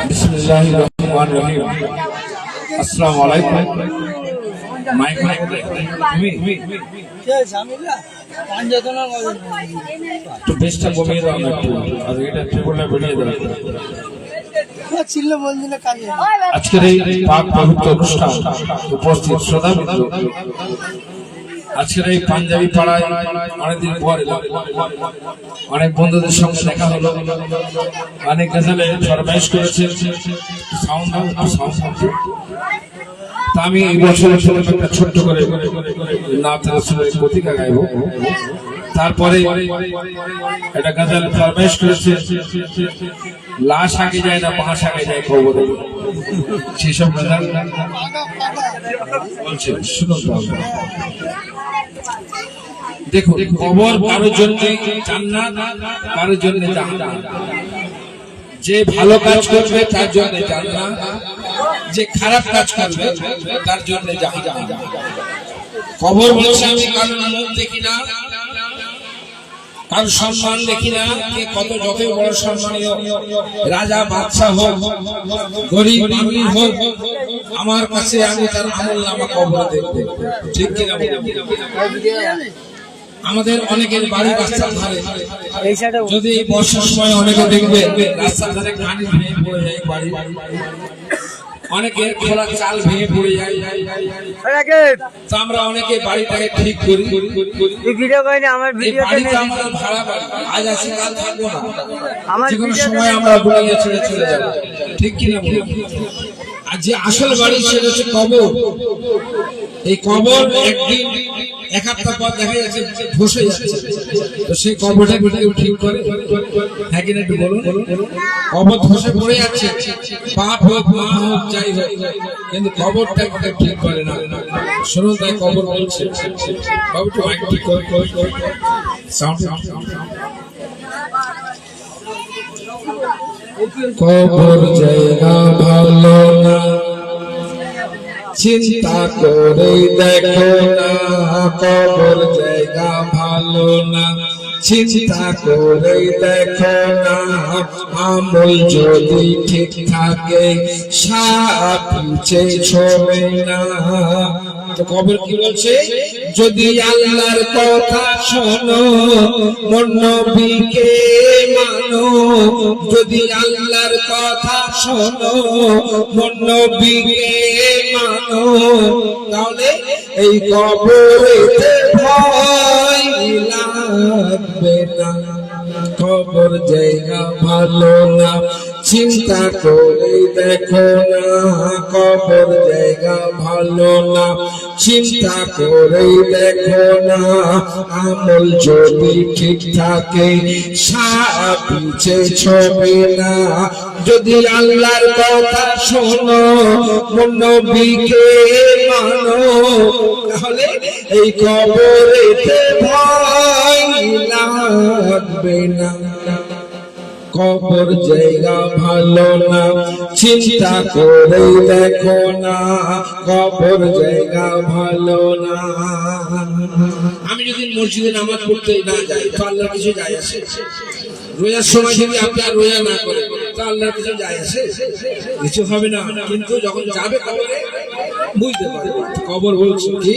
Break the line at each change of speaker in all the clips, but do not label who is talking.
বিসমিল্লাহির রহমানির রহিম। আসসালামু আলাইকুম। মাইক তুমি
কে জামিলা পাঞ্জাতনা বলেন
তো বেশটা কমিয়ে দাও না একটু, আর এটা ট্রিপলটা বেরিয়ে দাও।
ছিল বলছিলে কাজে
আজকের এই পাক পবিত্র অনুষ্ঠান উপস্থিত শ্রোতাবৃন্দ, আজকের এই পাঞ্জাবি পাড়ায় অনেকদিন পর এলাম। অনেক বন্ধুদের সঙ্গে দেখা হলো, অনেক গজলে ফরমাইশ করেছে। তা আমি এই বছর একটা ছোট্ট করে নাথ রাসূলের কতিকা গাইব। তারপরে একটা গজল ফরমাইশ করেছে, লাশ আগে যায় না বাঁশ আগে যায় কবরে, সেসব গজল বলছে। শুনুন দেখো, কবর কারোর জন্য জান্নাত, কারোর জন্য জাহান্নাম। যে ভালো কাজ করবে তার জন্য জান্নাত, যে খারাপ কাজ করবে তার জন্য জাহান্নাম। কবর বলছে আমি কারোর মুখ দেখি না, কারোর সম্মান দেখি না, কে কত যতই বড় সম্মানীয় রাজা বাদশাহ হোক, গরিব আমির হোক, আমার কাছে আমি তার আমলনামা কবরে দেখব। ঠিক কিনা? আমাদের অনেকের বাড়ি রাস্তার ধারে, যদি এই বর্ষার সময় অনেকে দেখবে রাস্তার ধারে পানি ভেঙে পড়ে যায়, বাড়ি অনেকের খোলা চাল ভেঙে পড়ে যায়। আমরা অনেকে বাড়িটাকে ঠিক করি, আমাদের ভাড়া বাড়ি, আজ আসি কাল থাকবো না, যে কোনো সময় আমরা বুড়িয়ে ছেড়ে চলে যাবো। ঠিক কিনা? আর যে আসল বাড়ি সেটা হচ্ছে কবর। এই কবর একদিন এক সপ্তাহ পর দেখা যাচ্ছে ধসে যাচ্ছে, তো সেই কবরটা ঠিক করে, হ্যাঁ কিনা একটু বলুন। কবর ধসে পড়ে যাচ্ছে, বাপ হোক মা হোক যাই হোক, কিন্তু কবরটা ঠিক করে না। শুনুন তাই কবর বলছে, কবরটা মাইক ঠিক করে সাউন্ড। কবর জায়গা ভালো না, চিন্তা করে দেখো না। কবর জায়গা ভালো না, চিন্তা করে দেখো না। আমল যদি ঠিক থাকে সাপ পিছে ছবে না। তো কবর কি বলছে? যদি আল্লাহর কথা শোনো, মন নবীকে মানো। যদি আল্লাহর কথা শোনো, মন নবীকে মানো, তাহলে এই কবরেতে ভয় লাগবে না। কবর জায়গা ভালো না, চিন্তা করে দেখো না। কবর জায়গা ভালো না, চিন্তা করে দেখো না। আমল যদি ঠিক থাকে সাপ পিছে ছবে না। যদি আল্লাহর কথা শোনো, নবীকে মানো, তাহলে এই কবরেতে ভয় লাগবে না। কবর জায়গা ভালো না, চিন্তা করে দেখো না। কবর জায়গা ভালো না। আমি যদি মসজিদে নামাজ পড়তে না যাই তো আল্লাহর কিছু যায় আসে? রোজার সময় যদি আপনি আর রোজা না করে তো আল্লাহর কিছু যায় আসে? কিছু হবে না। কিন্তু যখন যাবে কবরে বুঝতে পারবে। কবর বলছে কি?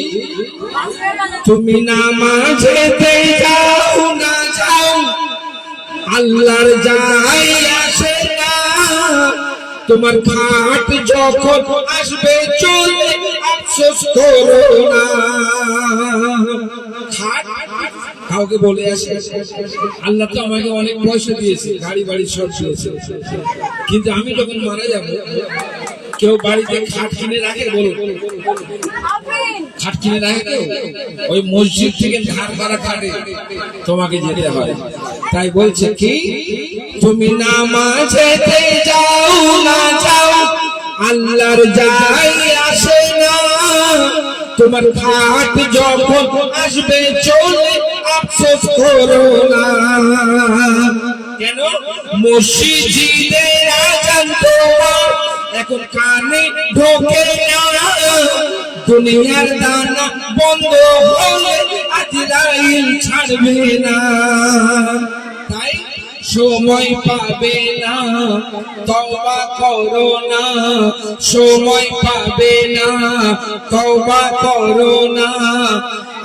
তুমি নামাজেতে যাও না যাও, আল্লাহর যায় আসে না। তোমার খাট যখন আসবে চলে আফসোস করো না। খাট কাউকে বলে আসে? আল্লাহ তো আমাকে অনেক পয়সা দিয়েছে, গাড়ি বাড়ি সব দিয়েছে, কিন্তু আমি যখন মারা যাব, কেউ বাড়িতে খাট কিনে রাখে? বলুন, খাট কিনে রাখে কেউ? ওই মসজিদ থেকে ধার করা খাটে তোমাকে যেতে হয়। তাই বলছে কি? তুমি নামাজেতে যাও না যাও, আল্লাহর যায় আসে না। তোমার খাট যখন আসবে চলে আফসোস করো না। কেন? মসজিদে আজান তোমার এখন কানে ঢোকে না। দুনিয়ার দানা বন্ধ হলে আজরাইল ছাড়বে না। তাই সময় পাবে না তওবা করো না, সময় পাবে না তওবা করো না,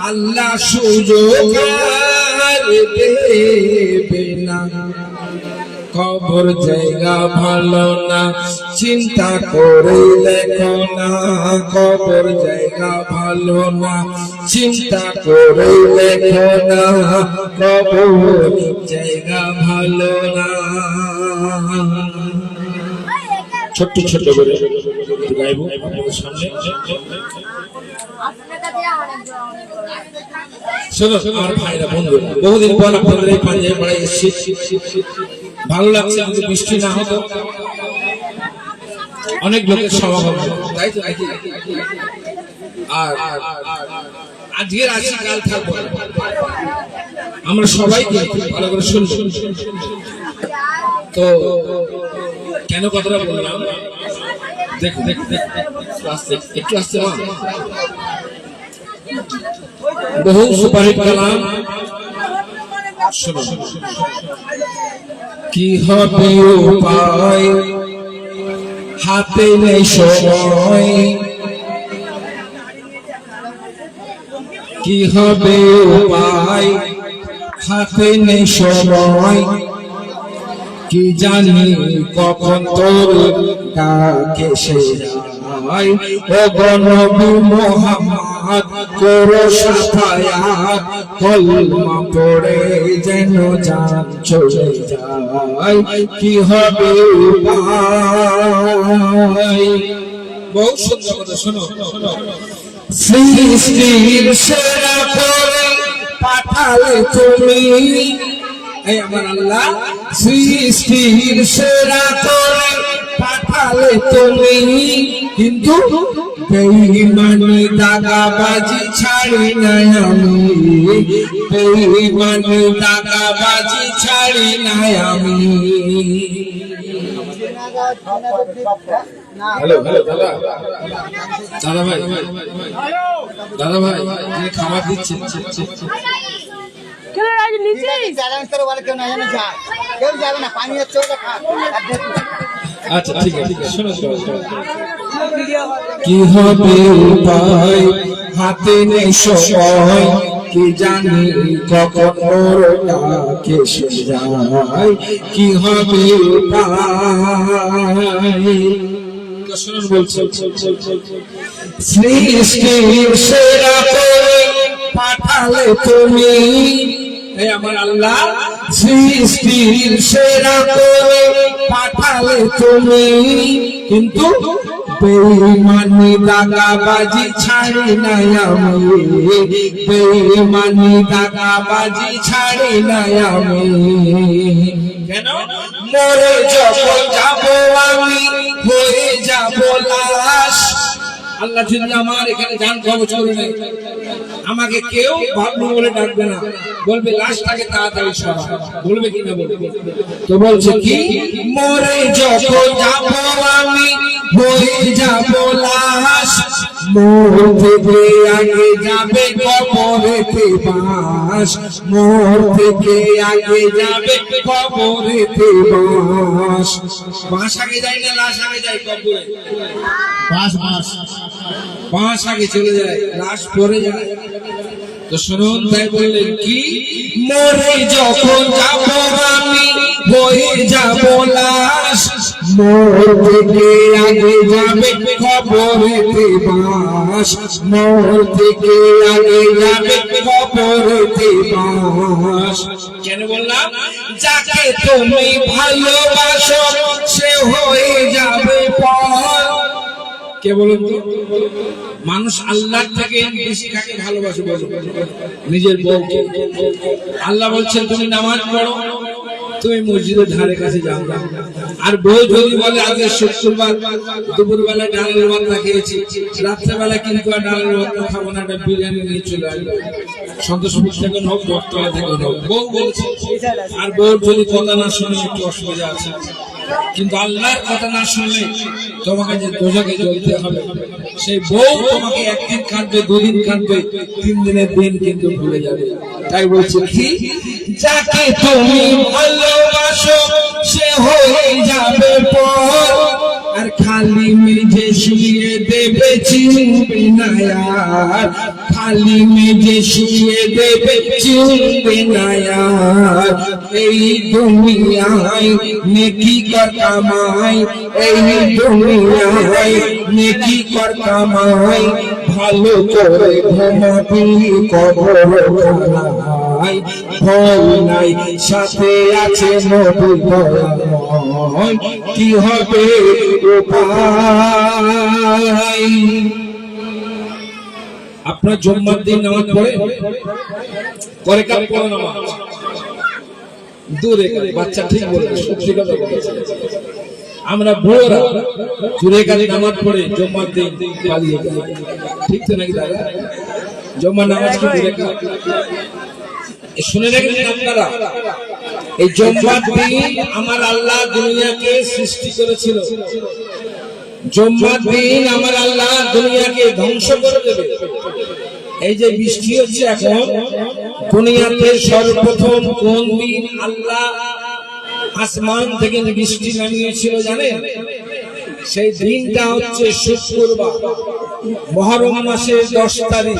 আল্লাহ সুযোগ আর দেবে না। কবর জায়গা ভালো না, চিন্তা করে দেখো না, কবর জায়গা ভালো না, চিন্তা করে দেখো না, কবর জায়গা ভালো না। ছোট্ট ছোট্ট করে গাইব আপনাদের সামনে। শোনো আমার ভাইরা বন্ধু, বহুদিন পর আপনাদের এই পাঞ্জাবি পাড়ায় এসেছি, ভালো লাগছে। কিন্তু বৃষ্টি না হতো অনেক লোকের সমাগম, তাই তো? আর আজকের আছি কাল থাকবো, আমরা সবাইকে ভালো করে শুনবো। তো কেন কথাটা বললাম, দেখ দেখ একটু আসতে না, বহু সুপারিশ কালাম শোনো। কি হবে উপায়, হাতে নেই সময়, কি হবে উপায়, হাতে নেই সময়, কি জানি কখন তোর ডাকে সে যায়। ও নবী মুহাম্মদ করো শাফায়াত, কলমা পড়ে যেন জান চলে যায়। কি হবে উপায়, বহু সুন্দর কথা শোনো। সৃষ্টির সেরা করে পাঠালে তুমি, এই আমার আল্লাহ সৃষ্টির সেরা করে পাঠালে তুমি, কিন্তু বেঈমানি দাগাবাজি ছাড়ি নাই আমি, বেঈমানি দাগাবাজি ছাড়ি নাই আমি। হ্যালো হ্যালো দাদা, দাদা ভাই, দাদা ভাই খাবার দিচ্ছে। আচ্ছা ঠিক আছে, শোনো কি হবে উপায়, হাতে নেই সময়, কি জানি কখন মোর ডাকে সে যায়। কি হবে উপায়, শুনুন বলছে। সৃষ্টির সেরা করে পাঠালে তুমি, এই আমার আল্লাহ সৃষ্টির সেরা করে পাঠালে তুমি, কিন্তু বেঈমানি দাগাবাজি ছাড়ি নাই আমি, বেঈমানি দাগাবাজি ছাড়ি নাই আমি। কেন? মরে যখন যাব আমি হয়ে যাব লাশ। আল্লাহ যদি আমার এখানে জান কবজ করে নেয়, আমাকে কেউ ভাবলু বলে ডাকবে না, বলবে লাশটাকে তাড়াতাড়ি সরা, বলবে কিনা বলবে। তো বলছে কি, মরে যখন যাব আমি হয়ে যাব লাশ, মোর থেকে আগে যাবে কবরেতে বাস, মোর থেকে আগে যাবে কবরেতে বাস। বাস আগে যায় না লাশ আগে যায় কবরে? বাস বাস বাস আগে চলে যায়, লাশ পরে যায়। তো শুনুন, তাই বললেন কি, মরে যখন যাব আমি হয়ে যাব লাশ, মোর থেকে আগে যাবে কবরেতে বাস, মোর থেকে আগে যাবে কবরেতে বাস। কেন বললাম? যাকে তুমি ভালোবাসো সে হয়ে যাবে পর। কে বলুন তো? মানুষ আল্লাহ থেকে বেশি কাকে ভালোবাসে বলো? নিজের বউকে। আল্লাহ বলছেন তুমি নামাজ পড়ো, তুমি মসজিদের ধারে কাছে যাও না। আর বউ যদি বলে আজকে শুক্রবার দুপুরবেলা ডালের ভাত খেয়েছি, রাত্রেবেলা কিন্তু আর ডালের ভাত খাবো না, একটা বিরিয়ানি নিয়ে চলে আসবে, সন্তোষপুর থেকে হোক বটতলা থেকে হোক, বউ বলছে। আর বউর যদি কথা না শুনে একটু অসুবিধা আছে, কিন্তু আল্লাহর কথা না শুনলে তোমাকে যে দোজখে জ্বলতে হবে, সেই বউ তোমাকে একদিন কাঁদবে, দুদিন কাঁদবে, 3 দিনের দিন কিন্তু ভুলে যাবে। তাই বলছে কি, যাকে তুমি ভালোবাসো সে হয়ে যাবে পর, আর খালি মেঝে শুয়ে দেবে চিনবে না আর, খালি মেঝে শুয়ে দেবে চিনবে না আর। এই দুনিয়ায় নেকি কর কামাই, এই দুনিয়ায় নেকি কর কামাই, ভালো করে ঘুমাবি কবর খানায়, ভয় নাই সাথে আছে নবী দয়াময়, কি হবে উপায়। আপনার জুম্মার দিন নামাজ পড়ে করে কাপ পড়ে নামাজ দূরে বাচ্চা ঠিক বলে সত্যি কথা বলেছে। আমরা বুড়োরা দূরে কাজে নামাজ পড়ে জুম্মার দিন পালিয়ে গেল, ঠিক তো নাকি দাদা? জুম্মার নামাজ কি দূরে কাজ? শুনে রাখবেন আপনারা, এই জুম্মার দিন আমার আল্লাহ দুনিয়াকে সৃষ্টি করেছিল, জুম্মার দিন আমার আল্লাহ দুনিয়াকে ধ্বংস করে দেবে। এই যে বৃষ্টি হচ্ছে এখন, দুনিয়াতে সর্বপ্রথম কোন দিন আল্লাহ আসমান থেকে বৃষ্টি নামিয়েছিল জানেন? সেই দিনটা হচ্ছে শুক্রবার, মুহররম মাসের 10 তারিখ।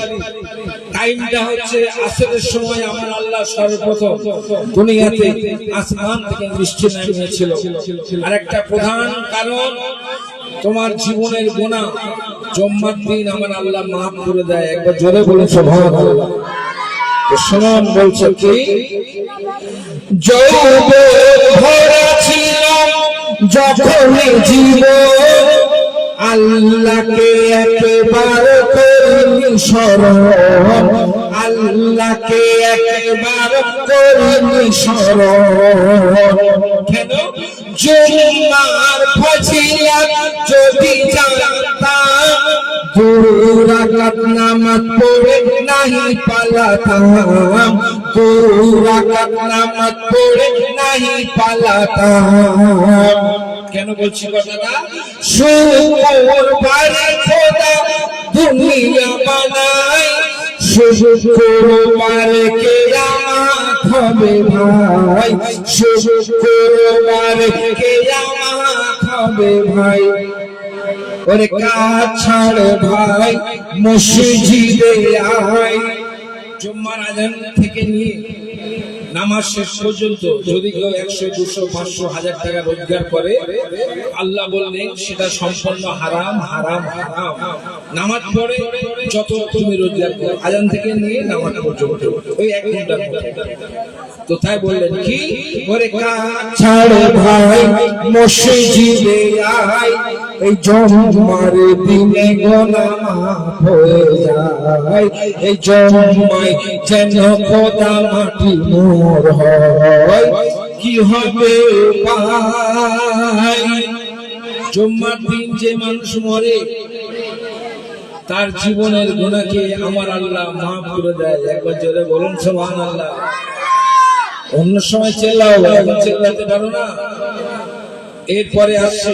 টাইমটা হচ্ছে আসরের সময় আমার আল্লাহ সর্বপ্রথম দুনিয়াতে আসমান থেকে বৃষ্টি নামিয়েছিল। আর একটা প্রধান কারণ, তোমার জীবনের গুনাহ জুম্মার দিন আমার আল্লাহ মাফ করে দেয়। একবার জোরে বলে সুবহানাল্লাহ। তো শুনুন, বলছে কি, যৌবন ভরা ছিল যখন জীবন, আল্লাহকে একবার করিনি স্মরণ, আল্লাহকে একবার করিনি স্মরণ। কেন? জুম্মার ফজিলত যদি জানতাম, 2 রাকাত নামাজ পড়ে নাহি পালাতাম, 2 রাকাত নামাজ পড়ে নাহি পালাতাম। কেন বলছি কথাটা? শুক্রবারে খোদা দুনিয়া বানায়, শুক্রবারে কিয়ামত হবে ভাই, শুক্রবারে কিয়ামত হবে ভাই। ওরে কাজ ছাড় ভাই, মসজিদে আয়। জুম্মার আযান থেকে নিয়ে নামাজ শেষ পর্যন্ত যদি কেউ 100, 200, 500, 1000 টাকা রোজগার করে, আল্লাহ বললেন সেটা সম্পূর্ণ হারাম, হারাম, হারাম। নামাজ পড়ে যত তুমি রোজগার করো, আযান থেকে নিয়ে নামাজ পর্যন্ত ওই 1 ঘন্টার মধ্যে। তো তাই বললেন কি, ওরে কাজ ছাড় ভাই, মসজিদে আয়, এই জুম্মার দিনে গুনাহ মাফ হয়ে যায়, এই জুম্মায় যেন খোদা মাটি মোর হয়, কি হবে উপায়। জুম্মার দিন যে মানুষ মরে, তার জীবনের গুনাহকে আমার আল্লাহ মাফ করে দেয়। একবার জোরে বলুন সুবহানাল্লাহ। অন্য সময় চেল্লাও, এখন চেল্লাতে পারো না। এরপরে আসছে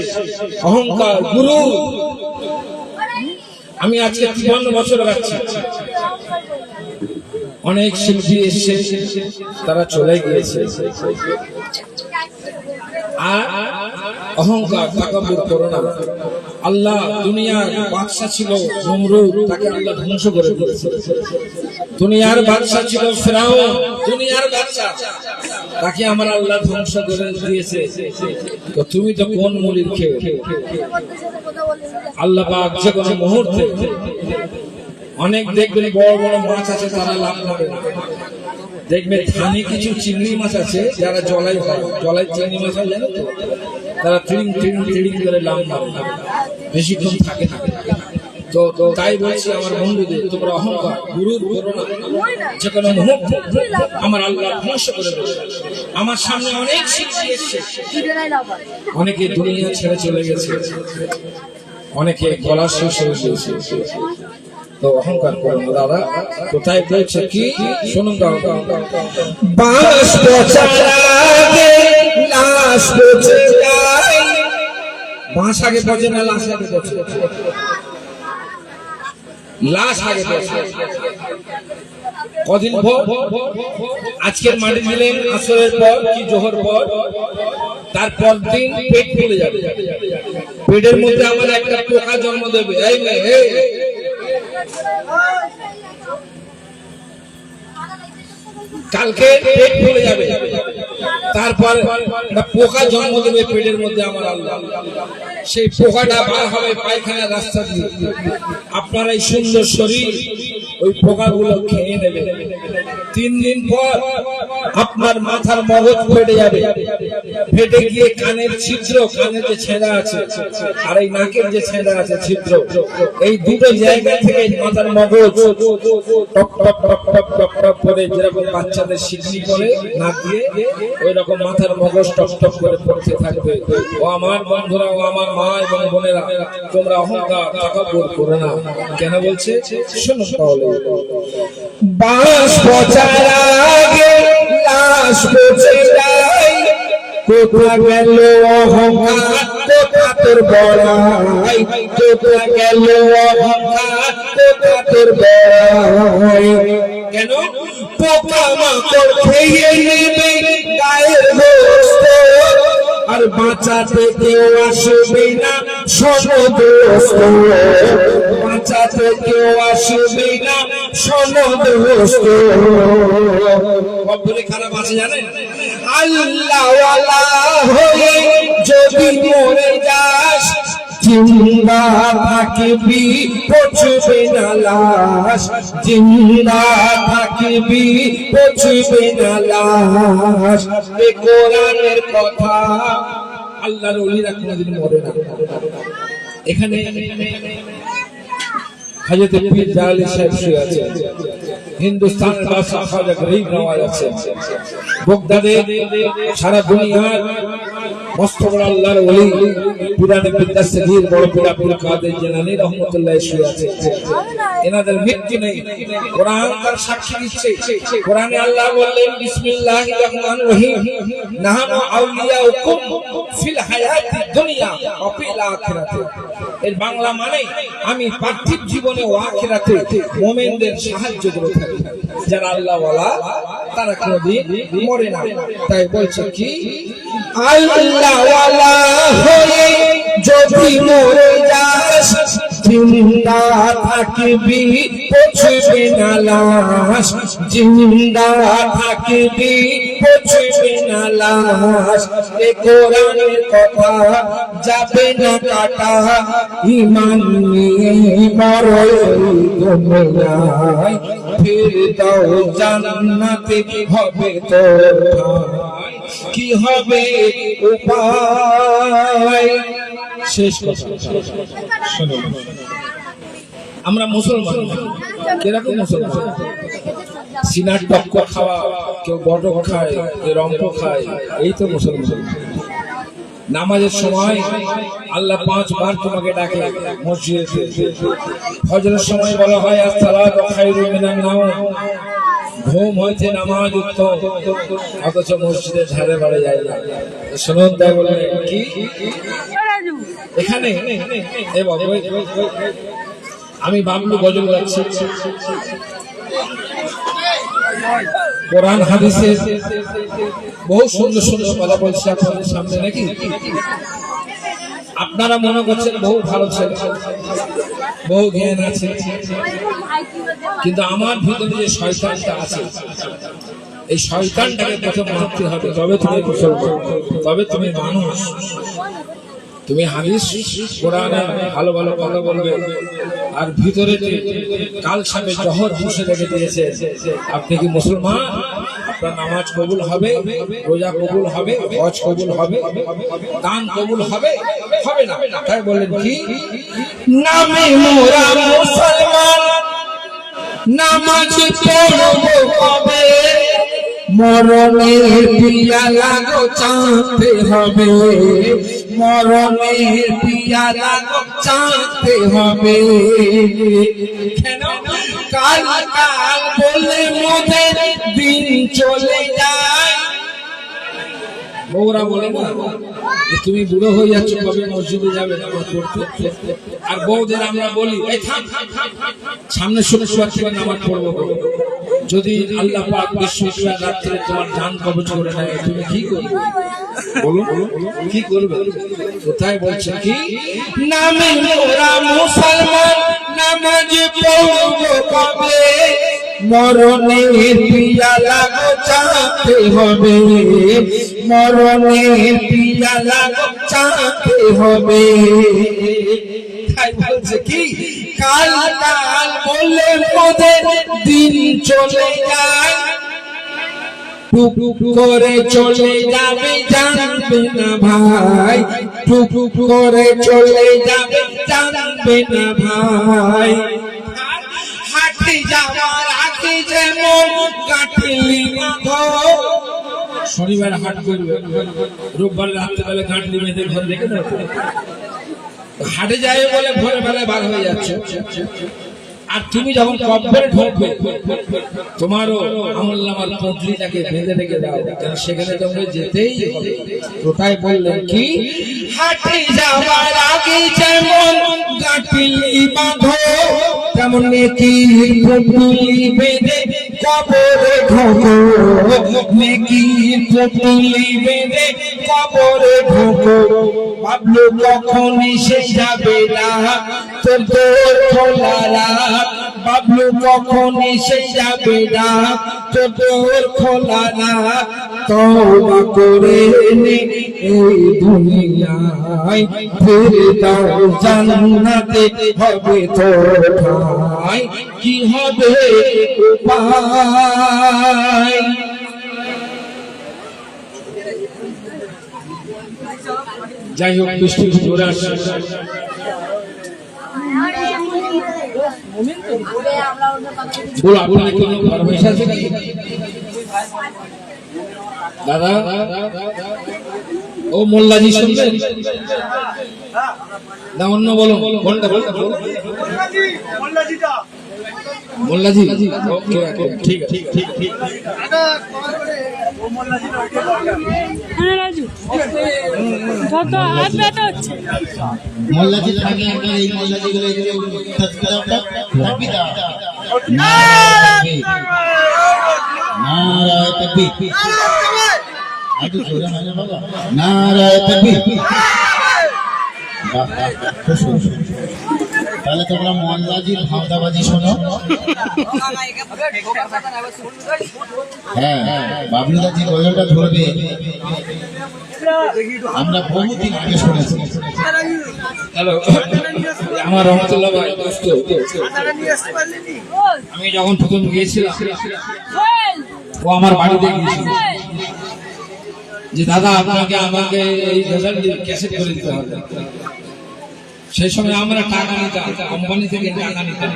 অহংকার, গুরু। আমি আজকে 53 বছর বাচ্চা, অনেক শিল্পী এসে তারা চলে গিয়েছে। আর অহংকার, তাকাব্বুর করো না। আল্লাহ দুনিয়ার বাদশা ছিল নমরুদ, তাকে আল্লাহ ধ্বংস করে দিয়েছে। দুনিয়ার বাদশা ছিল ফিরাউন, দুনিয়ার বাদশা, তাকে আমার আল্লাহ ধ্বংস করে দিয়েছে। তো তুমি তো কোন মুলির খেয়ে? আল্লাহ পাক যে কোনো মুহূর্তে, অনেক দেখবেন বড় বড় মাছ আছে, তারা লাভ করে না। দেখবেন ধানে কিছু চিংড়ি মাছ আছে যারা জলাই হয়, জলাই চিংড়ি মাছ হয় জানো তো, তারা ট্রিং ট্রিং ট্রিং করে লাভ মারে, বেশিক্ষণ থাকে না। তো তাই বলছি আমার বন্ধুদের, তোমরা অহংকার, গুরুর করো না। যে কোনো মুহূর্তে আমার আল্লাহ ধ্বংস করে দেবে। আমার সামনে অনেক শিক্ষা এসেছে, অনেকে দুনিয়া ছেড়ে চলে গেছে, অনেকে গলা শেষ হয়ে গেছে। তো অহংকার করো না দাদা। তো তাই বলছে কি, শুনুন, বাঁশ পচা লাগে, লাশ পচে যায়। বাঁশ আগে পচে না, লাশ আগে পচে? লাশ আগে পচে। কদিন আজকের মাটি দিলেন আসরের পর কি জোহর পর, তারপর দিন পেট ফুলে যাবে, পেটের মধ্যে আমার একটা পোকা জন্ম দেবে। এই মেয়ে, এই কালকে পেট ফুলে যাবে, তারপর পোকা জন্ম দেবে পেটের মধ্যে আমার আল্লাহ। সেই পোকাটা বার হবে পায়খানার রাস্তা দিয়ে, আপনার এই সুন্দর শরীর ওই পোকাগুলো খেয়ে নেবে। 3 দিন পর আপনার মাথার মগজ ফেটে যাবে, ফেটে গিয়ে কানের ছিদ্র, কানের যে ছেঁড়া আছে আর এই নাকের যে ছেঁড়া আছে ছিদ্র, এই দুটো জায়গা থেকে মাথার মগজ top top top top top top করে, যেরকম বাচ্চাদের শিকনি করে নাক দিয়ে, ওই রকম মাথার মগজ টপ টপ করে পড়তে থাকবে। ও আমার বন্ধুরা, ও আমার মা এবং বোনেরা, তোমরা অহংকার তাকাব্বুর করো না। কেন বলছে শোনো তাহলে। বাঁশ পচার আগে লাশ পচে যায়, কোথা গেল অহংকার, কোথা তোর বড়াই, কোথা গেল অহংকার, কোথা তোর বড়াই। কেন? পোকা মাকড় খেয়ে নেবে গায়ের গোশত, আর বাঁচাতে কেউ আসবে না শোনো দোস্ত, বাঁচাতে কেউ আসবে না শোনো দোস্ত। কবরে খারাপ আছে জানেন? আল্লাহ ওয়ালা হয়ে যদি মরে যাস, জিন্দা থাকবি পচবে না লাশ, জিন্দা থাকবি পচবে না লাশ। এ কোরআনের কথা, আল্লাহর ওলিরা কোনদিন মরে না। এখানে হযরত পীর জালালী সাহেব শুয়ে আছে, হিন্দুস্তানের বাদশা খাজা গরিব নওয়াজ আছে, বাগদাদে সারা দুনিয়ার মস্ত বড় আল্লাহর ওলি পীরানে বিদ্যাসাগীর বড় পীর আব্দুল কাদের জিলানী রহমাতুল্লাহ শুয়ে আছে। এনাদের মৃত্যু নেই, কোরআন তার সাক্ষী দিচ্ছে। কোরআনে আল্লাহ বললেন বিসমিল্লাহির রহমানির রহিম, নাহানু আউলিয়াউকুম ফিল হায়াতিদ দুনিয়া ওয়া ফিল আখিরাতি। এর বাংলা মানে আমি পার্থিব জীবনে ও আখিরাতে মুমিনদের সাহায্য করে থাকি। যারা আল্লাহ ওয়ালা তারা কোনদিন মরে না। তাই বলছে কি, আল্লাহ ওয়ালা হয়ে যদি মরে যাস, জিন্দা থাকবি পচবে না লাশ, জিন্দা থাকবি পচবে না লাশ। এ কোরআনের কথা যাবে না কাটা, ঈমান নিয়ে মরো দুনিয়ায়, ফিরদাউস জান্নাতে হবে তোর ঠাঁই। কি হবে উপায়? শেষ কথা শোনো, আমরা মুসলমান, কিরকম মুসলমান? সিনার টক্ক খাওয়া, কেউ বটক খায়, কেউ রম্প খায়, এই তো মুসলমান। নামাজের সময় আল্লাহ 5 বার তোমাকে ডাকে মসজিদে। ফজরের সময় বলা হয় আসসালাতু খায়রুম মিনান নাওম, ঘুম হইতে নামাজ উত্তম, অথচ মসজিদে ধারে বাড়ে যায় না। শুনুন, তাই বলে কি এখানে আমি বাবলু গজল গাচ্ছি, কোরআন হাদিসের বহু সুন্দর সুন্দর কথা বলছে আপনাদের সামনে, নাকি? আপনারা মনে করছেন বহু ভালো ছেলে, বহু জ্ঞান আছে, কিন্তু আমার ভিতরে যে শয়তানটা আছে, এই শয়তানটাকে প্রথম মারতে হবে, তবে তুমি মুসলমান, তবে তুমি মানুষ। তুমি হাদিস কোরআনে ভালো ভালো কথা বলবে, আর ভিতরে যে কাল সামনে জহর বসে রেখে দিয়েছে, আপনি কি মুসলমান? আপনার নামাজ কবুল হবে, রোজা কবুল হবে, হজ কবুল হবে, দান কবুল হবে? হবে না। তাই বললেন কি, নামে মোরা মুসলমান, নামাজ পড়ব কবে, মরণের পিয়ালা গো চাঁদতে হবে, মরণের পিয়ালা গো চাঁদতে হবে। কেন? কাল কাল বলে মোদের দিন চলে যায়। বউরা বলে না, তুমি বুড়ো হয়ে যাচ্ছ, কবে মসজিদে যাবে নামাজ পড়তে? আর বউদের আমরা বলি, এই থাম, সামনে শুনে শুয়ার থেকে নামাজ পড়বো। যদি আল্লাহ পাক বৃহস্পতিবার রাত্রে তোমার জান কবজ করে নেয় তুমি কি করবে বলো কি করবে কোথায় বলছে কি নামে মোরা মুসলমান নামাজ পড়বো কবে মরণের পিয়ালা চাতে হবে মরণের পিয়ালা চাতে হবে তাই বলছে কি কাল কাল বলে মোদের দিন চলে যায় টুক করে চলে যাবে জানবে না ভাই টুক করে চলে যাবে জানবে না ভাই হাঁটে যাওয়ার আগে যেমন কাটলি মাথো শনিবার হাট করবে রোববার রাত্রেবেলা কাটলি মেয়েদের ঘর দেখে না হাটে যাবে বলে ভোরে বেলায় বার হয়ে যাচ্ছে আর তুমি যখন কবরে ঢুকবে তোমারও আমলনামার পত্রিকাকে বেঁধে রেখে দাও কারণ সেখানে তোমাকে যেতেই হবে কোথায় বললেন কি হাটে যাওয়ার আগে যেমন গাঁটলি বাঁধো তেমন নেকির পুটলি বেঁধে কবরে ঢোকো নেকির পুটলি বেঁধে কবরে ঢোকো ভাবলো কখন এসে যাবে না তোর দোর খোলা রাখ বাবলু কখন এসে যাবে না তোর দোর খোলা রাখ তওবা করে নে এই দুনিয়ায় ফিরে দাও জান্নাতে হবে তোর ঠাঁই কি হবে উপায় যাই হোক বৃষ্টি জোরে আসছে বলো আপনার কোনো ফরমাইশ আছে কি দাদা ও মোল্লাজি শুনবেন না অন্য বলো কোনটা বলতে মোল্লাজি ওকে ওকে ঠিক ঠিক ঠিক ঠিক
মোল্লাজি থাকে আপনার এই মোল্লাজিগুলো তাসবিহটা তাকবীর নারায়ে তাকবীর আজু জোরে মানে বাবা নারায়ে তাকবীর বাহ তাহলে তোমরা মোল্লাজির ভাওতাবাজি শোনো হ্যাঁ বাবলুদাজি গজলটা ধরবে আমরা বহুদিন আগে শুনেছি
হ্যালো আমার রহমতুল্লাহ ভাই দোস্ত আমি যখন প্রথম গিয়েছিলাম ও আমার বাড়িতে গিয়েছিল যে দাদা আপনাকে আমাকে এই গজলটি ক্যাসেট করে দিতে হবে সেই সময় আমরা টাকা নিতাম কোম্পানি থেকে টাকা নিতাম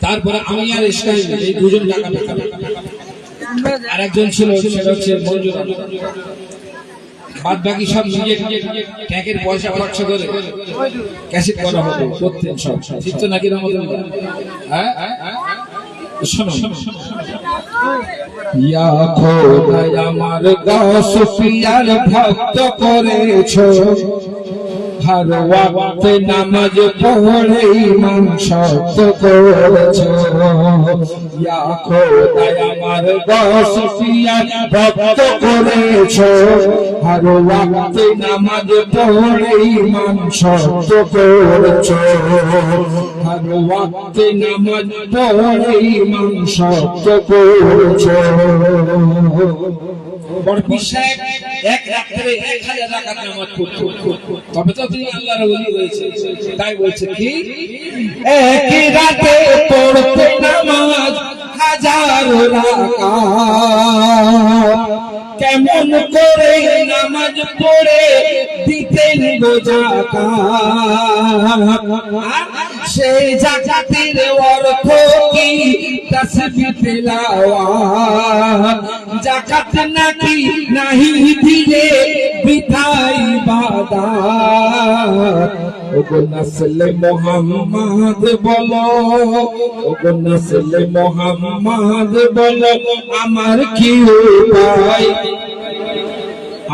তারপরে আমি আর ইসরাইল এই দুজন টাকা পেতাম আর একজন ছিল সেটা হচ্ছে মঞ্জুর বাদ বাকি সব নিজের ট্যাঙ্কের পয়সা খরচ করে ক্যাসেট করা হতো করতেন সব ঠিক তো নাকি রহমতুল্লাহ হ্যাঁ শোনো ইয়া খোদা আমার গাছ পিয়ার ভক্ত করেছো हर वक्त नमाज पढ़े ईमान शक्त करेছো या খোদা আমার গসফিয়া ভক্ত করেছো हर वक्त नमाज पढ़े ईमान शक्त করেছো हर वक्त नमाज पढ़े ईमान शक्त করেছো বড় বিশ্বাস এক রাতে 1000 রাকাত নামাজ পড়তো তবে তো তিনি আল্লাহর ওলি হয়েছে তাই বলছে কি এক রাতে পড়তে নামাজ 1000 রাকাত কেমন করে নামাজ পড়ে দিতেন গো যাকাত সেই যাকাতের অর্থ কি তাসবিহ তেলাওয়াত যাকাত নাকি নাহি দিলে বিধাই ইবাদত ওগো নসলে মুহাম্মদ বলো ওগো নসলে মুহাম্মদ বলো আমার কি উপায়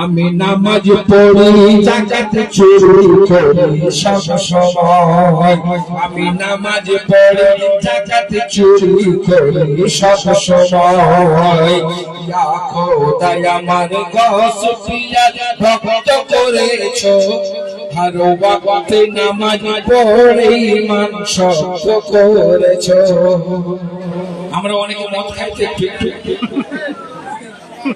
আমি নামাজ পড়ি যাকাত চুরি করি সব সময় আমি নামাজ পড়ি যাকাত চুরি করি সব সময় ইয়া খোদা আমার গসফিয়া ভক্ত করেছো হর ওয়াক্তে নামাজ পড়ে ঈমান শক্ত করেছো। আমরা অনেকে মদ খাইতে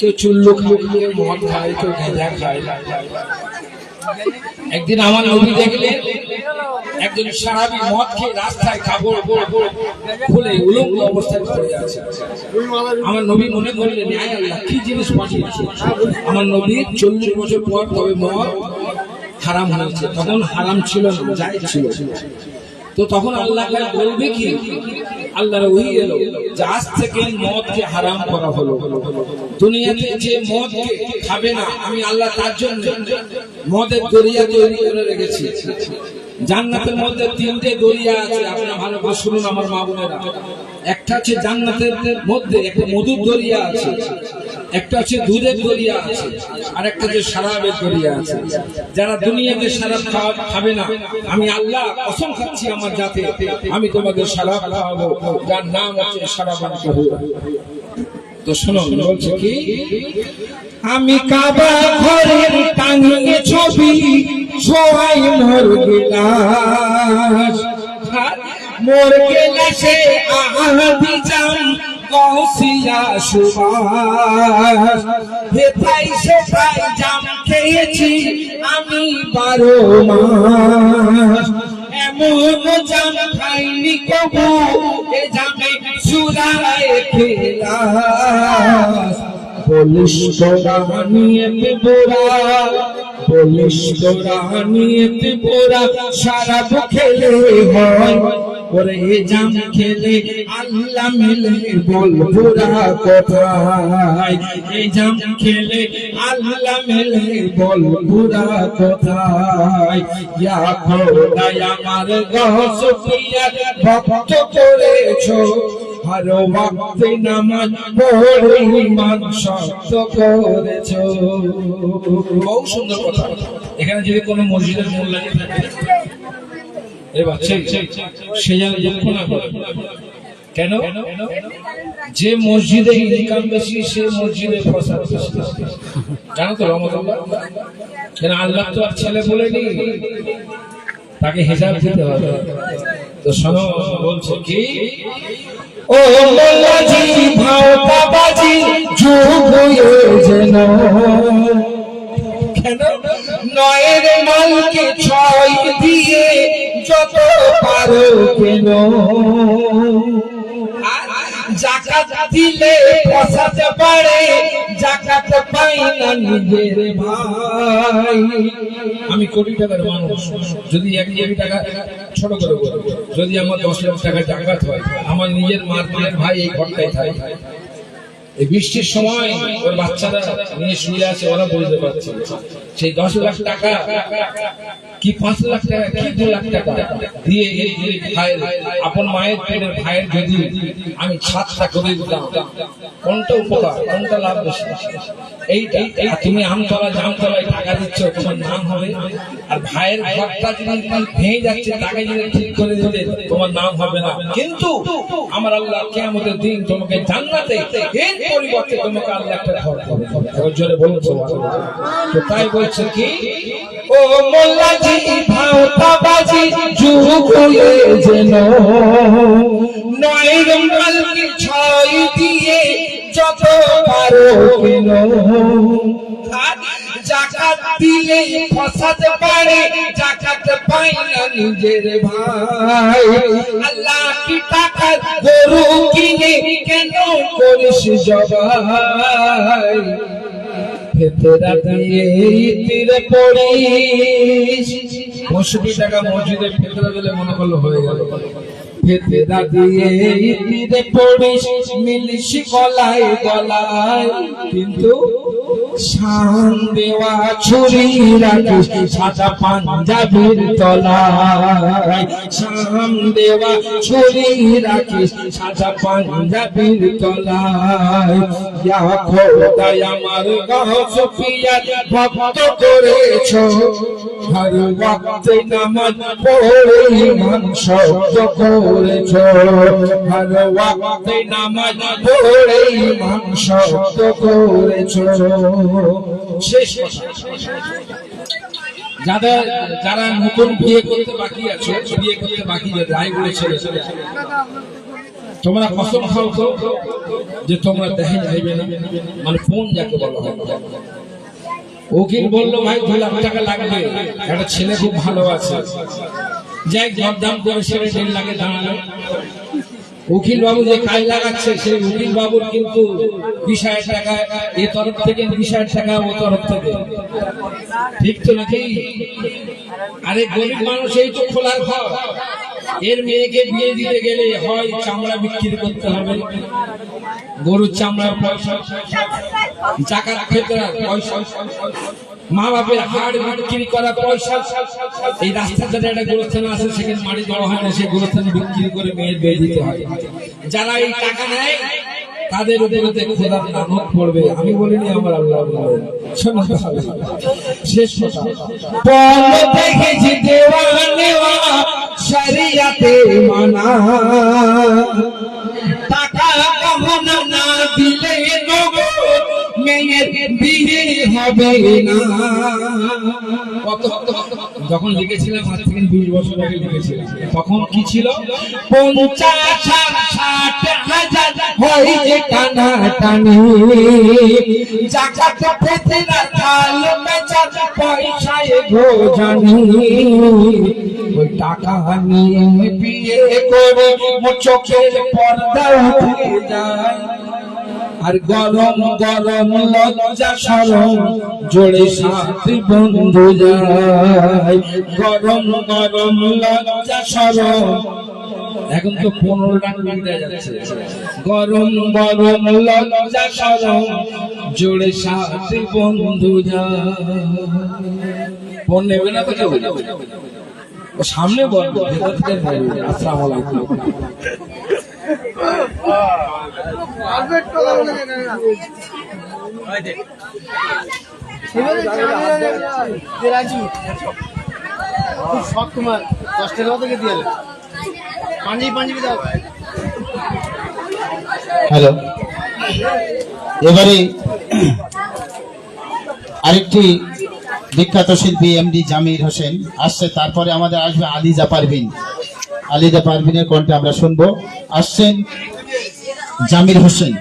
কেউ চুল্লু খায়, কেউ মদ খায়, কেউ গাঁজা খায়। একদিন আমার নবী দেখলেন একজন সাহাবী মদ খেয়ে রাস্তায় কাপড় খুলে উলঙ্গ অবস্থায় পড়ে আছে। আমার নবী মনে করলেন আয় আল্লাহ কি জিনিস পাঠিয়েছে। আমার নবী 40 বছর পর তবে মদ হারাম হয়েছে, তখন হারাম ছিল না, জায়েজ ছিল। তো তখন আল্লাহ বলবে কি, আল্লাহর ওহী এলো যে আজ থেকে মদকে হারাম করা হলো। দুনিয়াতে যে মদ খাবে না আমি আল্লাহ তার জন্য মদের দরিয়া তৈরি করে রেখেছি। জান্নাতের মধ্যে 3টে দরিয়া আছে, আপনারা ভালো করে শুনুন আমার মা বোনেরা। একটা হচ্ছে জান্নাতের মধ্যে একটা মধুর দরিয়া আছে, একটা হচ্ছে দুধের দরিয়া আছে, আর একটা হচ্ছে শরাবের দরিয়া আছে। যারা দুনিয়াতে শরাব খাবে না আমি আল্লাহ কসম খাচ্ছি আমার জাতে আমি তোমাদের শরাব খাওয়াবো, যার নাম হচ্ছে শরাবান তাহুরা। তো শুনো বলছে কি, আমি কাবা ঘরের টাঙিয়ে ছবি ছোঁয়াই মোর গেলাস, মোর গেলাসে আহাদি জাম গৌসিয়া সুবাস, হেথাই সেথাই জাম খেয়েছি আমি 12 মাস, এমন জাম খাইনি কবু এ জামে সুরায় খেলাস। পুলিশ তোরা নিয়ে বোরা, পুলিশ তোরা নিয়ে বোরা শরাব খেলে হয়, ওরে জাম খেলে আল্লাহ মিলে বল বুরা কোথায়, এই জাম খেলে আল্লাহ মিলে বল বুরা কোথায়। ইয়া খোদা আমার গসফিয়া ভক্ত করেছো, হর ওয়াক্তে নামাজ পড়ে ঈমান শক্ত করেছো। বহু সুন্দর কথা। এখানে যদি কোনো মসজিদের মোল্লাজি থাকে এবার সে যেন দুঃখ না করে। কেন? যে মসজিদে ইনকাম বেশি সে মসজিদে প্রসাদ বেশি। জানো তো রহমতুল্লাহ, কেন আল্লাহ তো আর ছেলে বলেনি, তাকে হিসাব দিতে হবে। তো শোনো বলছে কি, ও মোল্লাজি ভাওতাবাজি যুগ হয়ে যেন, কেন নয়ের মালকে 6 দিয়ে যত পারো কেন, জাকাত দিলে প্রসাদ বাড়ে, জাকাত পাই না নিজের ভাই। আমি কোটি টাকার মানুষ, যদি 1 কোটি টাকা ছোট করে বলি, যদি আমার 10 লাখ টাকা জাকাত হয়, আমার নিজের মায়ের ভাই এই ঘরটায় থাকে। এই বৃষ্টির সময় ওর বাচ্চারা নিয়ে শুয়ে আছে, ওরা বুঝতে পারছে সেই 10 লাখ টাকা কি 5 লাখ টাকা কি 2 লাখ টাকা দিয়ে এই ভাইয়ের আপন মায়ের পেটের ভাইয়ের যদি আমি 7টা করে দিতাম, কোনটা উপকার, কোনটা লাভ বেশি? এইটা। তুমি আমতলা জামতলায় টাকা দিচ্ছ, তোমার নাম হবে, আর ভাইয়ের ঘরটা যদি ভেঙে যাচ্ছে তাকে যদি ঠিক করে দিলে তোমার নাম হবে না। কিন্তু আমার আল্লাহ কিয়ামতের দিন তোমাকে জান্নাতে এর পরিবর্তে তোমাকে আল্লাহ একটা ঘর দেবে। জোরে বলছো। তো তাই বলছে কি, ও মোল্লাজি ভাওতাবাজি যুগ হয়ে যেন, নয়ের মালকে 6 দিয়ে যত পারো কেন, জাকাত দিলে প্রসাদ বাড়ে, জাকাত পাই না নিজের ভাই। আল্লাহ কি টাকা গরু কিনে কেন করিস জবাই, ফেতরা দিয়ে ইতিরে পড়িস, 65 টাকা মসজিদে ফেতরা দিলে মনে করলো হয়ে গেল। ফেতরা দিয়ে ইতিরে পড়িস, মিলিস গলায় গলায়, কিন্তু শান দেওয়া ছুরি রাখিস সাদা পাঞ্জাবির তলায়, শান দেওয়া ছুরি রাখিস সাদা পাঞ্জাবির তলায়। ইয়া খোদা আমার গাছ পিয়ার ভক্ত করেছো, হর ওয়াক্তে নামাজ পড়ে ইমান শব্দ করেছো, হর ওয়াক্তে নামাজ পড়ে ইমান শব্দ করেছো। শেষ কথা, যারা নতুন বিয়ে করতে বাকি আছে, বিয়ে করতে বাকি রায় বলেছে, তোমরা কসম খাও তো যে তোমরা দেখে যাইবে না, মানে ফোন যাকে বলা হয়। উকিল বললো ভাই 2 লাখ টাকা লাগবে, একটা ছেলে খুব ভালো আছে, যাই দরদাম করে সেটা 1.5 লাখে দাঁড়ালো। উকিল বাবু যে কাজ লাগাচ্ছে সেই উকিল বাবুর কিন্তু 20,000 টাকা এ তরফ থেকে, 20,000 টাকা ও তরফ থেকে, ঠিক তো নাকি? আরে গরিব মানুষ এই তো খোলার ঘর, এর মেয়েকে বিয়ে দিতে গেলে হয় চামড়া বিক্রি করতে হবে, গরুর চামড়ার পয়সা, জাকাত ফিতরার পয়সা, মা বাপের হাড় বিক্রি করা পয়সা। এই রাস্তার ধারে একটা গোরস্থান আছে, সেখানে মাটি জড়ো হয় না, সেই গোরস্থান বিক্রি করে মেয়ের বিয়ে দিতে হয়। যারা এই টাকা নেয় তাদের উপরে খোদার লানত পড়বে। আমি বলিনি, আমার আল্লাহ বলেন। শোনো শেষ কথা, বল দেখেছি দেওয়া নেওয়া শরিয়াতে মানা, টাকা গহনা না দিলে মেয়ের বিয়ে হবে না। যখন লিখেছিলাম আজ থেকে 20 বছর আগে লিখেছিলাম, তখন কি ছিল? 50,000-60,000 হয় যে টানা টানি, জাকাত ফিতরা খাল বেচার পয়সায় গো জানি, ওই টাকা নিয়ে বিয়ে করে চোখের পর্দা উঠে যায়। আর গরম গরম লজ্জা শরম জোড়ে সাথে বন্ধু যায়, গরম গরম লজ্জা শরম। এখন তো 15 টাকা দেওয়া যাচ্ছে, গরম গরম লজ্জা শরম জোড়ে সাথে বন্ধু যায়। ফোন নেবে না তো কেউ, ও সামনে বলবো, ভেতর থেকে বলবে আসসালামু আলাইকুম।
তোমার 10 টাকা থেকে দিয়ে পাঞ্জাবি দাও।
হ্যালো, এবারে আরেকটি বিখ্যাত শিল্পী এমডি জামির হোসেন আসছে, তারপরে আমাদের আসবে আলিজা পারভিন। আলিজা পারভিনের কণ্ঠে আমরা শুনবো। আসছেন জামির হোসেন।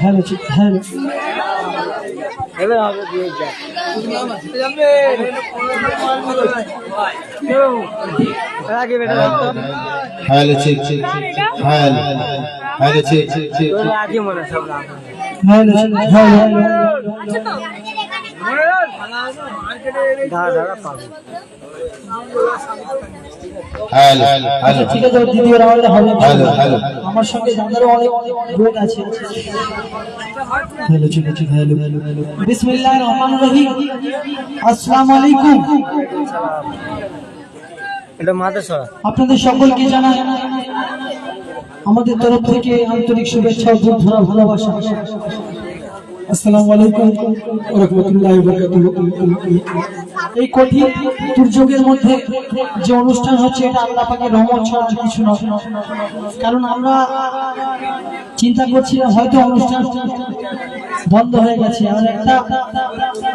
হ্যালো ঠিক ঠিক, হ্যালো হ্যালো ঠিক ঠিক ঠিক, হ্যালো হ্যালো হ্যালো
ঠিক আছে দিদিরা আমাদের হবে।
হ্যালো হ্যালো
আমার সঙ্গে যাদেরও অনেক লোক আছে। হ্যালো ঠিক আছে, হ্যালো বিসমিল্লাহির রহমানির রহিম। আসসালামু আলাইকুম। এটা মাদ্রাসা। আপনাদের সকলকে জানাই আমাদের তরফ থেকে আন্তরিক শুভেচ্ছা ও ধরা ভালোবাসা। আসসালামু আলাইকুম ওয়া রাহমাতুল্লাহি ওয়া বারাকাতুহু। এই কঠিন দুর্যোগের মধ্যে যে অনুষ্ঠান হচ্ছে, এটা আল্লাহ পাকের রহমত ছাড়া কিছু নয়। কারণ আমরা চিন্তা করছিলাম হয়তো অনুষ্ঠান বন্ধ হয়ে গেছে, আর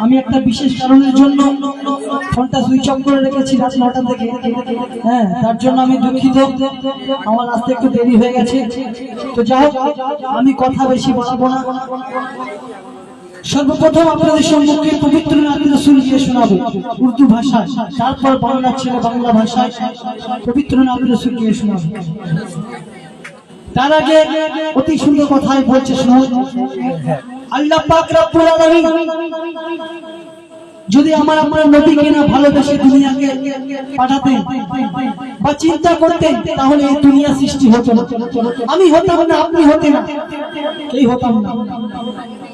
আমি একটা বিশেষ কারণের জন্য ফোনটা সুইচ অফ করে রেখেছি রাত 9টা থেকে। হ্যাঁ, তার জন্য আমি দুঃখিত, আমার আসতে একটু দেরি হয়ে গেছে। তো যাই হোক, আমি কথা বেশি বলবো না। সর্বপ্রথম আপনাদের সম্মুখে পবিত্র নাত রাসূল দিয়ে শোনাবো উর্দু ভাষায়, তারপর বাংলা ছেলে বাংলা ভাষায় পবিত্র নাত রাসূল দিয়ে শোনাবো। তার আগে অতি সুন্দর কথাই বলছে, শুনুন। আল্লাহ পাক রব্বুল আলামিন যদি আপনার নবীকে না ভালোবেসে দুনিয়াকে পাঠাতেন বা চিন্তা করতেন, তাহলে এই দুনিয়া সৃষ্টি হতো না। আমি হতাম না, আপনি হতেন না, কেই হতাম না।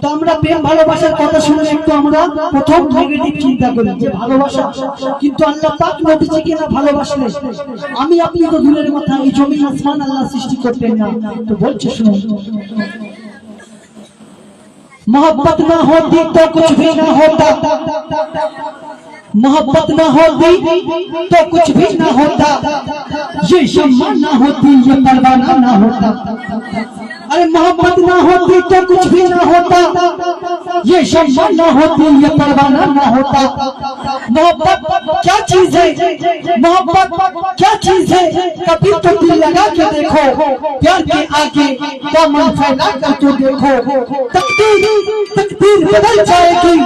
তো আমরা প্রেম ভালোবাসার কথা শুনে একটু আমরা প্রথম নেগেটিভ চিন্তা করি যে ভালোবাসা, কিন্তু আল্লাহ পাক নবীজিকে না ভালোবাসলে আমি আপনি তো দূরের কথা, এই জমি আসমান আল্লাহ সৃষ্টি করতেন না। তো বলছে শুনুন, मोहब्बत ना होती तो कुछ भी ना होता, मोहब्बत ना होती तो कुछ भी ना होता, ये शम्मा ना होती ये परवाना ना होता। अरे मोहब्बत ना होती तो कुछ भी ना होता, ये शम्मा ना होती ये परवाना ना होता। मोहब्बत क्या चीज है, मोहब्बत क्या चीज है, कभी तो दिल लगा के देखो, प्यार के आगे दामन फैला कर तो देखो। तकदीर बदल जाएगी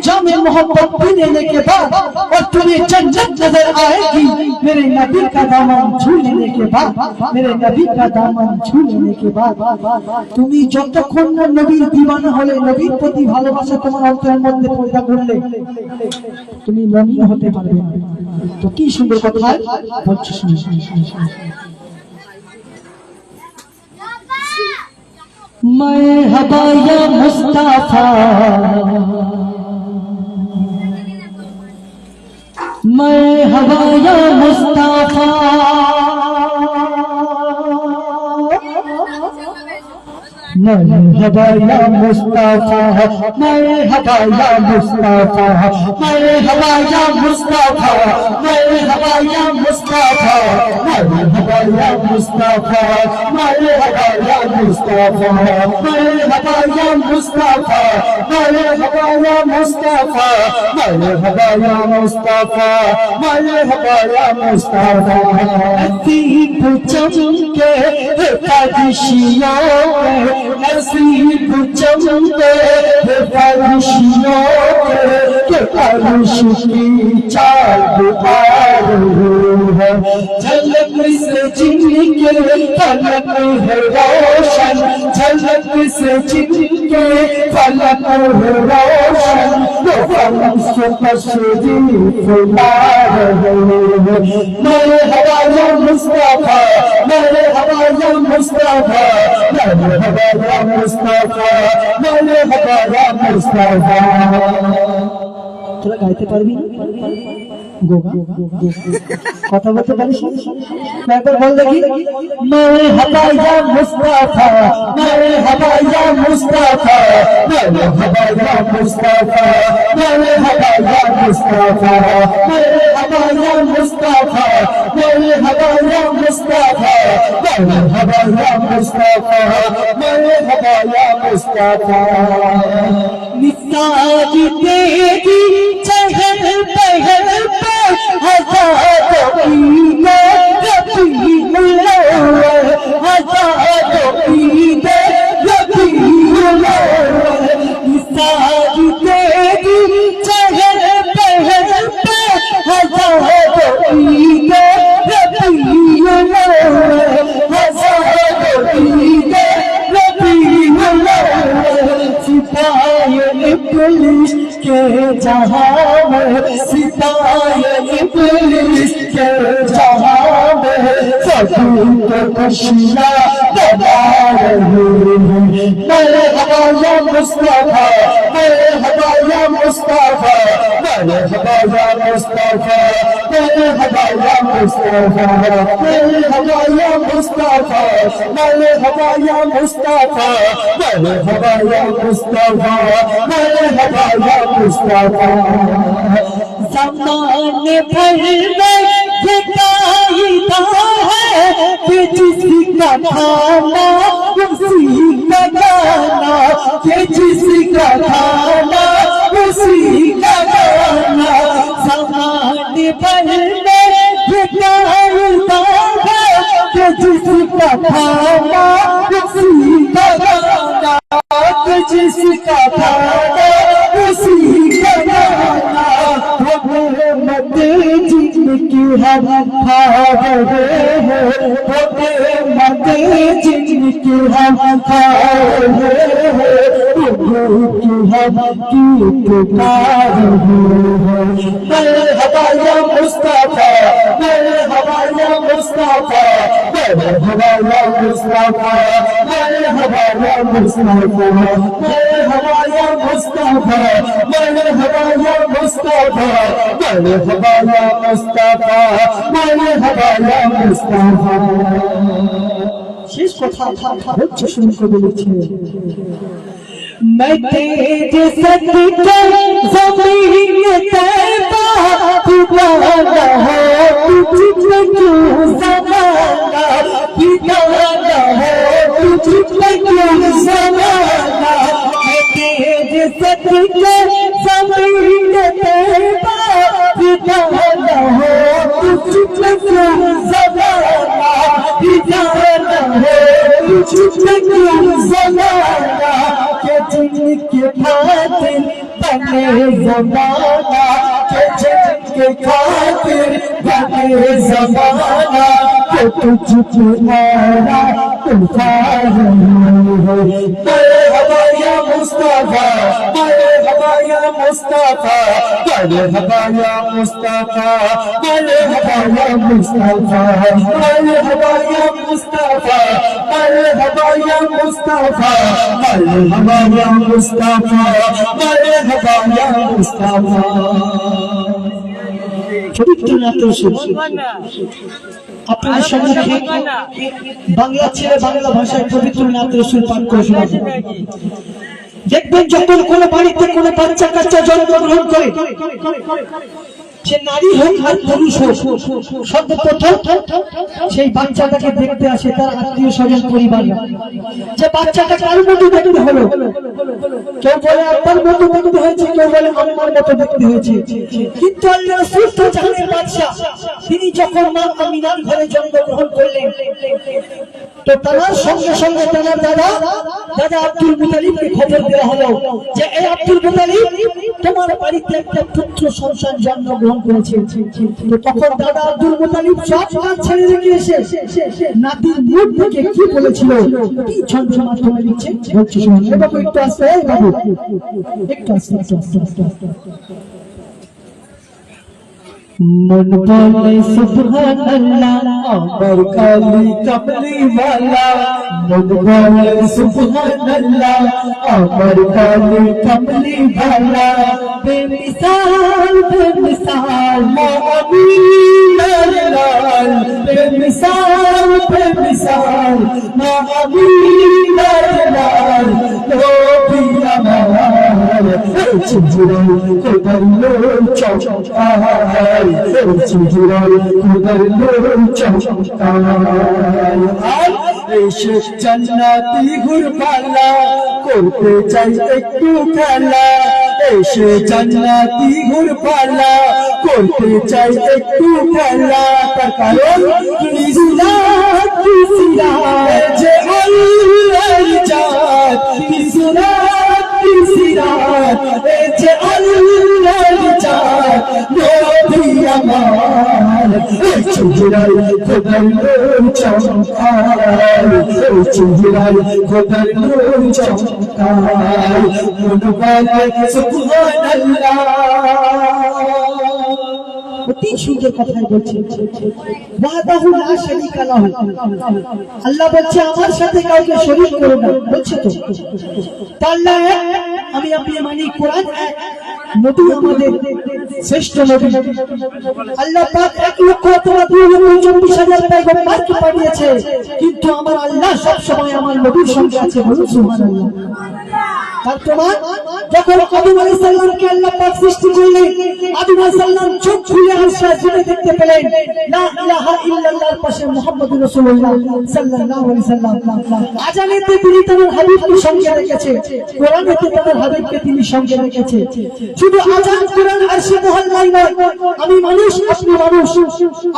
जामे मोहब्बत पी लेने के बाद, और तुम्हें जन्नत नजर आएगी मेरे नबी का दामन छू लेने के बाद, मेरे नबी का दामन छू लेने के बाद। তুমি যতক্ষণ না নবীর দিওয়ানা হলে, নবীর প্রতি ভালোবাসা তোমার অন্তরের মধ্যে পয়দা করলে, তুমি মুমিন হতে পারবে না। তো কি সুন্দর কথা বলছি, मरहबा या मुस्ताफा, मरहबा या मुस्ताफा, मरहबा या मुस्ताफा, मरहबा या मुस्ताफा, मरहबा या मुस्ताफा, मरहबा या मुस्ताफा, मरहबा या मुस्ताफा, मरहबा या मुस्ताफा, मरहबा या मुस्ताफा, मरहबा या मुस्ताफा, मरहबा या मुस्ताफा, मरहबा या मुस्ताफा। नसीब चमके ख्वाहिशियों में, नसीब चमके ख्वाहिशियों के अर्श की चाँद आ रही है, झलक से जिनके फलक है रोशन, झलक से जिनके फलक है रोशन, वो फलक तशरीफ ला रहे हैं। मेरे हवाया मुस्तफा, मेरे हवाया मुस्तफा, मेरे हवाया मुस्तफा, मेरे हवाया मुस्तफा। তোরা গাইতে পারবি না? গোগা কথা বলতে পারিস? একবার বল দেখি, মেরে হবায়া মুস্তাফা, মেরে হবায়া মুস্তাফা, মেরে হবায়া মুস্তাফা, মেরে হবায়া মুস্তাফা, মেরে হবায়া মুস্তাফা, মেরে হবায়া মুস্তাফা, মেরে হবায়া মুস্তাফা, মেরে হবায়া মুস্তাফা। निसाज तेरी चहल पहल पे हजारों ईदे रबीउल अव्वल, हजारों ईदे रबीउल अव्वल। निसाज तेरी चहल पहल पे हजारों ईदे रबीउल अव्वल, हजारों ईदे रबीउल अव्वल। सिताए इब्लिस के जहां में, सिताए इब्लिस के जहां में सभी को खुशियां बना रही हैं। मेरे हवाया मुस्तफा, मेरे हवाया मुस्तफा, मेरे हवाया मुस्तफा, मेरे हवाया मुस्तफा, मेरे हवाया मुस्तफा, मेरे हवाया मुस्तफा, मेरे हवाया मुस्तफा, मेरे हवाया मुस्तफा। ज़माने भर में ये कायदा है कि जिसका खाना उसी का गाना, कि जिसका खाना उसी का गाना। ज़माने भर में ये कायदा है कि जिसका खाना उसी का गाना, जिसका खाना उसी का गाना। मत जिनकी हम खा रहे हैं, मत जिनकी हम खा रहे हैं, की हम की पुकार है मरहबा या मुस्तफा मरहबा या मुस्तफा मरहबा या मुस्तफा मरहबा या मुस्तफा मरहबा या मुस्तफा मरहबा या मुस्तफा मरहबा या मुस्तफा मरहबा या मुस्तफा शेष कथा হচ্ছে শুরু করে বলেছি मैं तेरे सदके ज़मीन तैबा दीवाना है तुझ पे क्यों ज़माना दीवाना है तुझ पे क्यों ज़माना मैं तेरे सदके ज़मीन तैबा दीवाना है तुझ पे क्यों ज़माना दीवाना है तुझ पे क्यों ज़माना जिनके खातिर बने ज़माना के जिनके खातिर बने ज़माना के तुझ तुम्हारा तुफान है मरहबा या मुस्तफा मरहबा या मुस्तफा मरहबा या मुस्तफा मरहबा या मुस्तफा मरहबा या मुस्तफा मरहबा या मुस्तफा मरहबा या मुस्तफा मरहबा या मुस्तफा পবিত্র নাতের সুর আপনাদের সম্মুখে বাংলা ছেড়ে বাংলা ভাষায় পবিত্র নাতের সুর পাঠ করে শোনাবো দেখবেন যখন কোনো বাড়িতে কোনো বাচ্চা কাচ্চা জন্মগ্রহণ করে সে নারী হোক আর পুরুষ হোক সর্বপ্রথম সেই বাচ্চাটাকে দেখতে আসে তার আত্মীয় স্বজন পরিবার যে বাচ্চাটা কার মতো দেখতে হলো কেউ বলে আপনার মতো দেখতে হয়েছে কেউ বলে আমার মতো দেখতে হয়েছে কিন্তু আল্লাহ রাসূল তো জাহানের বাদশা তিনি যখন মা আমিনার ঘরে জন্মগ্রহণ করলেন তো তার সঙ্গে সঙ্গে তার দাদা আব্দুল মুতালিবকে খবর দেওয়া হলো যে এই আব্দুল মুতালিব তোমার বাড়িতে একটা পুত্র সন্তান জন্মগ্রহণ করেছে তো তখন দাদা আব্দুল মুতালিব সব কাজ ছেড়ে রেখে এসে নাতির মুখ থেকে কি বলেছিল কি ছন্দের মাধ্যমে লিখছে বলছি শুনুন এ বাবু একটু আসতে এই বাবু একটু আসতে मन बोले सुभान अल्लाह अमर काली कमली वाला मन बोले सुभान अल्लाह अमर काली कमली वाला बेमिसाल महावीर लाल बेमिसाल महावीर लाल लो भी अमर चिंजरा को दरलो चौकार এসে জান্নাতি ঘুরপালা করতে চাই একটু খেলা এসে জান্নাতি ঘুরপালা করতে চাই একটু খেলা তার কারণ যে আল্লাহর জাত যে আল্লাহর জাত নবী আমার চিঞ্জিরাই খোদার নূর চমকায় চিঞ্জিরাই খোদার নূর চমকায় মন বলে সুবহানাল্লাহ অতি সুন্দর কথা বলছে ওয়াহদাহু লা শারীকা লাহু আল্লাহ বলছে আমার সাথে কাউকে শরীক করো না বলছে তো আল্লাহ আমি আপনি মানি কোরআন এক নবী আমাদের শ্রেষ্ঠ নবী আল্লাহ পাক 1,2,24,000 পয়গম্বরকে পাঠিয়েছে কিন্তু আমার আল্লাহ সব সময় আমার নবীর সঙ্গে আছে বলুন সুবহানাল্লাহ তার প্রমাণ যখন আদম আলাইহিস সালামকে আল্লাহ পাক সৃষ্টি করলেন আদম আলাইহিস সালাম চোখ খুলে আরশে জুড়ে দেখতে পেলেন লা ইলাহা ইল্লাল্লাহর পাশে মুহাম্মদুর রাসূলুল্লাহ সাল্লাল্লাহু আলাইহি সাল্লাম আজানেতে তিনি তার হাবিবকে সঙ্গে রেখেছে কোরআনেতে তার হাবিবকে তিনি সঙ্গে রেখেছে শুধু আজান কোরআন আরশে মহল্লায় নয় আমি মানুষ আপনি মানুষ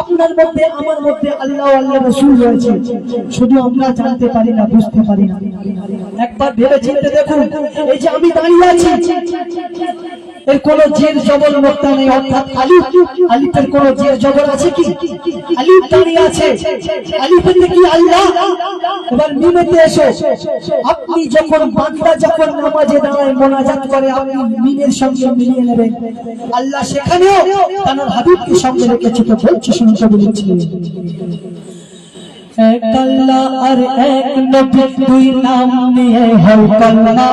আপনার মধ্যে আমার মধ্যে আল্লাহ ও আল্লাহর রাসূল রয়েছে শুধু আমরা জানতে পারি না বুঝতে পারি না একবার ভেবে চিন্তে দেখুন এই যে আমি দাঁড়িয়ে আছি এর কোন জের জবর নোক্তা নেই, অর্থাৎ আলিফ, আলিফের কোন জের জবর আছে কি? আলিফ দাঁড়িয়ে আছে, আলিফেতে কি আল্লাহ। এবার মিমেতে এসো, আপনি যখন বান্দা যখন নামাজে দাঁড়ায় মোনাজাত করে, আপনি মিমের সঙ্গে মিলিয়ে নেবেন। আল্লাহ সেখানেও তার হাবিবকে সঙ্গে রেখেছে। তো বলছি, শুনতে বলেছি, এক আল্লাহ আর এক নবী, দুই নাম নিয়ে হয় কাল্লা।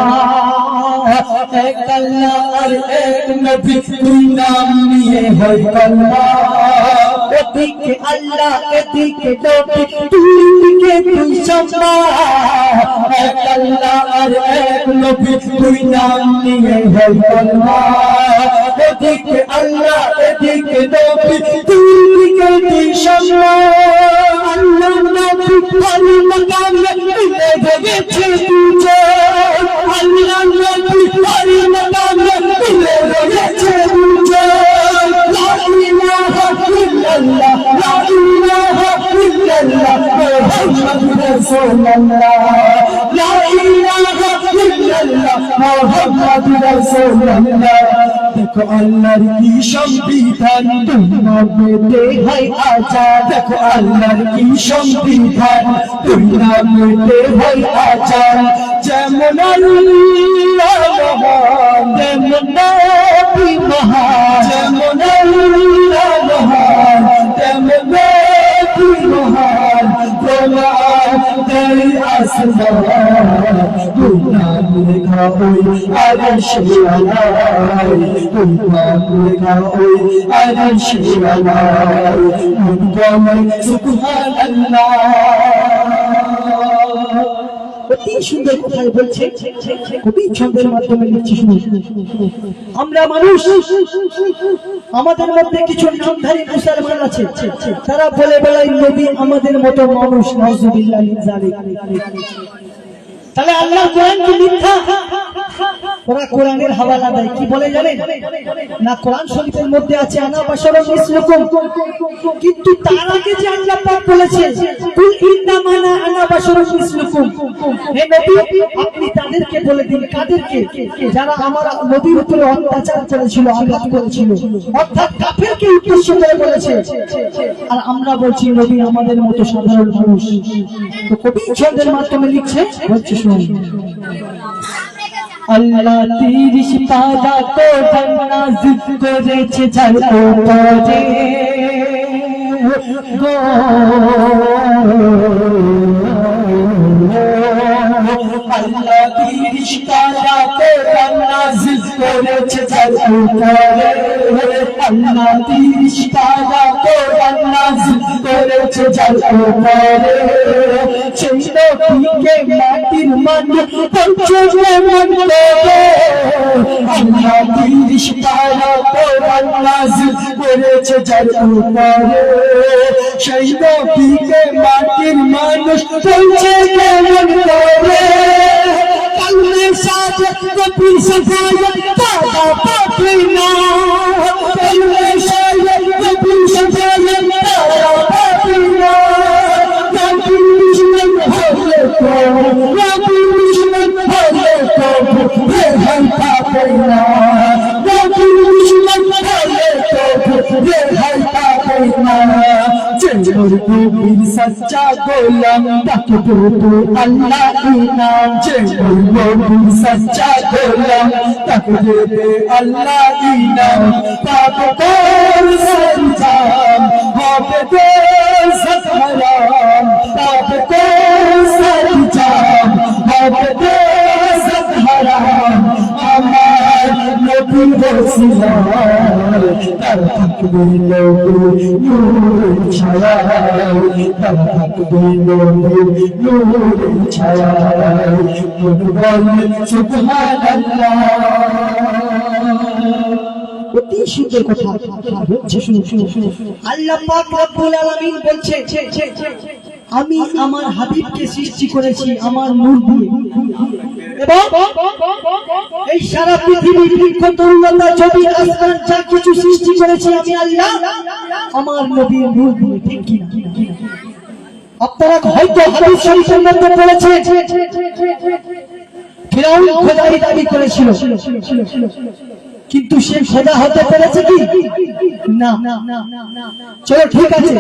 এক আল্লাহ আর এক নবী, দুই নাম নিয়ে হয় কাল্লা। এদিকে আল্লাহ এদিকে নবী, দুই দিকে দুই সাম্বা। এক আল্লাহ আর এক নবী, দুই নাম নিয়ে হয় কাল্লা। এদিকে আল্লাহ এদিকে নবী, দুই দিকে দুই সাম্বা। আল্লাহ নবী পানি মাকামে মিলে গেছে দুজন। আল্লাহ নবী পানি মাকামে মিলে গেছে দুজন। লা ইলাহা ইল্লাল্লাহ, লা ইলাহা ইল্লাল্লাহ, মুহাম্মাদুর রাসূলুল্লাহ। লা ইলাহা ইল্লাল্লাহ, মুহাম্মাদুর রাসূলুল্লাহ। দেখো আল্লাহর কি সংবিধান, দুনিয়াতে হয় আজাদ। দেখো আল্লাহর কি সংবিধান, দুনিয়াতে হয় আজাদ। যেমন আল্লাহ মহান, তেমন নবী মহান। যেমন আল্লাহ মহান, তেমন নবী মহান। প্রমাণ দেয় আসমান, দুই নাম লেখা ওই আরশে আলাই। দুই নাম লেখা ওই আরশে আলাই। মন বলে সুবহানাল্লাহ। অতি সুন্দর কথাই বলছে, কবি ছন্দের মাধ্যমে লিখছে। শুনুন, আমরা মানুষ, আমাদের মধ্যে কিছু নামধারী মুসলমান আছে, তারা বলে বেড়ায় নবী আমাদের মতো মানুষ। নাউজুবিল্লাহ মিন যালিক। তাহলে আল্লাহ কোরআন কি মিথ্যা? ওরা কোরআনের হাওয়ালা দেয়, কি বলে জানেন না? কোরআন শরীফের মধ্যে আছে আনা বাশারুম মিসলুকুম, কিন্তু তার আগে যে আল্লাহ পাক বলেছেন কুল ইন্নামা আনা বাশারুম মিসলুকুম, হে নবী আপনি তাদেরকে বলে দিন। কাদেরকে? যারা আমার নবীর উপরে অত্যাচার করেছিল, আঘাত করেছিল, অর্থাৎ কাফেরকে উদ্দেশ্য করে বলেছে। আর আমরা বলছি নবী আমাদের মতো সাধারণ মানুষ। তো কবি ছন্দের মাধ্যমে লিখছে, বলছে শুনুন, আল্লাহ 30 পারা কোরআন নাযিল করেছে যার উপরে গো। আল্লাহ 30 পারা কোরআন নাযিল করেছে যার উপরে। আল্লাহ 30 পারা কোরআন নাযিল করেছে যার উপরে। সেই নবীকে মাটির মানুষ পঞ্চমে মানবে। আল্লাহ 30 পারা কোরআন নাযিল করেছে যার উপরে। সেই নবীকে মাটির মানুষ পঞ্চমে মানবে। কালমে সাথে নবীর সাফায়াত দাদা পাবে না। কালমে সাথে নবীর সাফায়াত দাদা পাবে না। নবীর দুশমন হলে তো, নবীর দুশমন হলে তো রেহাই পাবে না। নবীর দুশমন হলে তো রেহাই পাবে না। যেমন নবীর সচ্চা গোলাম ডাকবো তো আল্লাহ নাম। যেমন নবীর সচ্চা গোলাম ডাকবো তো আল্লাহ নাম। পাবো তোর সরজাম, হবে তোর সতহারাম। পাবো তোর সরজাম, হবে তোর সতহারাম। আমার নবীর ওসিলায় তার থাকবে নবীর নূরের ছায়ায়। তার থাকবে নবীর নূরের ছায়ায়। মন বলে সুবহানাল্লাহ। অতি সুন্দর কথা বলছে, শুনুন শুনুন। আল্লাহ পাক রব্বুল আলামিন বলছে, আমি আমার হাবিবকে সৃষ্টি করেছি আমার নূর দিয়ে। এবং এই সারা পৃথিবী বৃক্ষ তরুলতা ছবি আসমান যা কিছু সৃষ্টি করেছি আমি আল্লাহ আমার নবীর নূর দিয়ে। ঠিক কি না? আপনারা হয়তো হাদিস শরীফের মধ্যে পড়েছেন ফিরআউন খোদাই দাবি করেছিল। কিন্তু সে খোদা হতে পেরেছে কি না। চলো ঠিক আছে,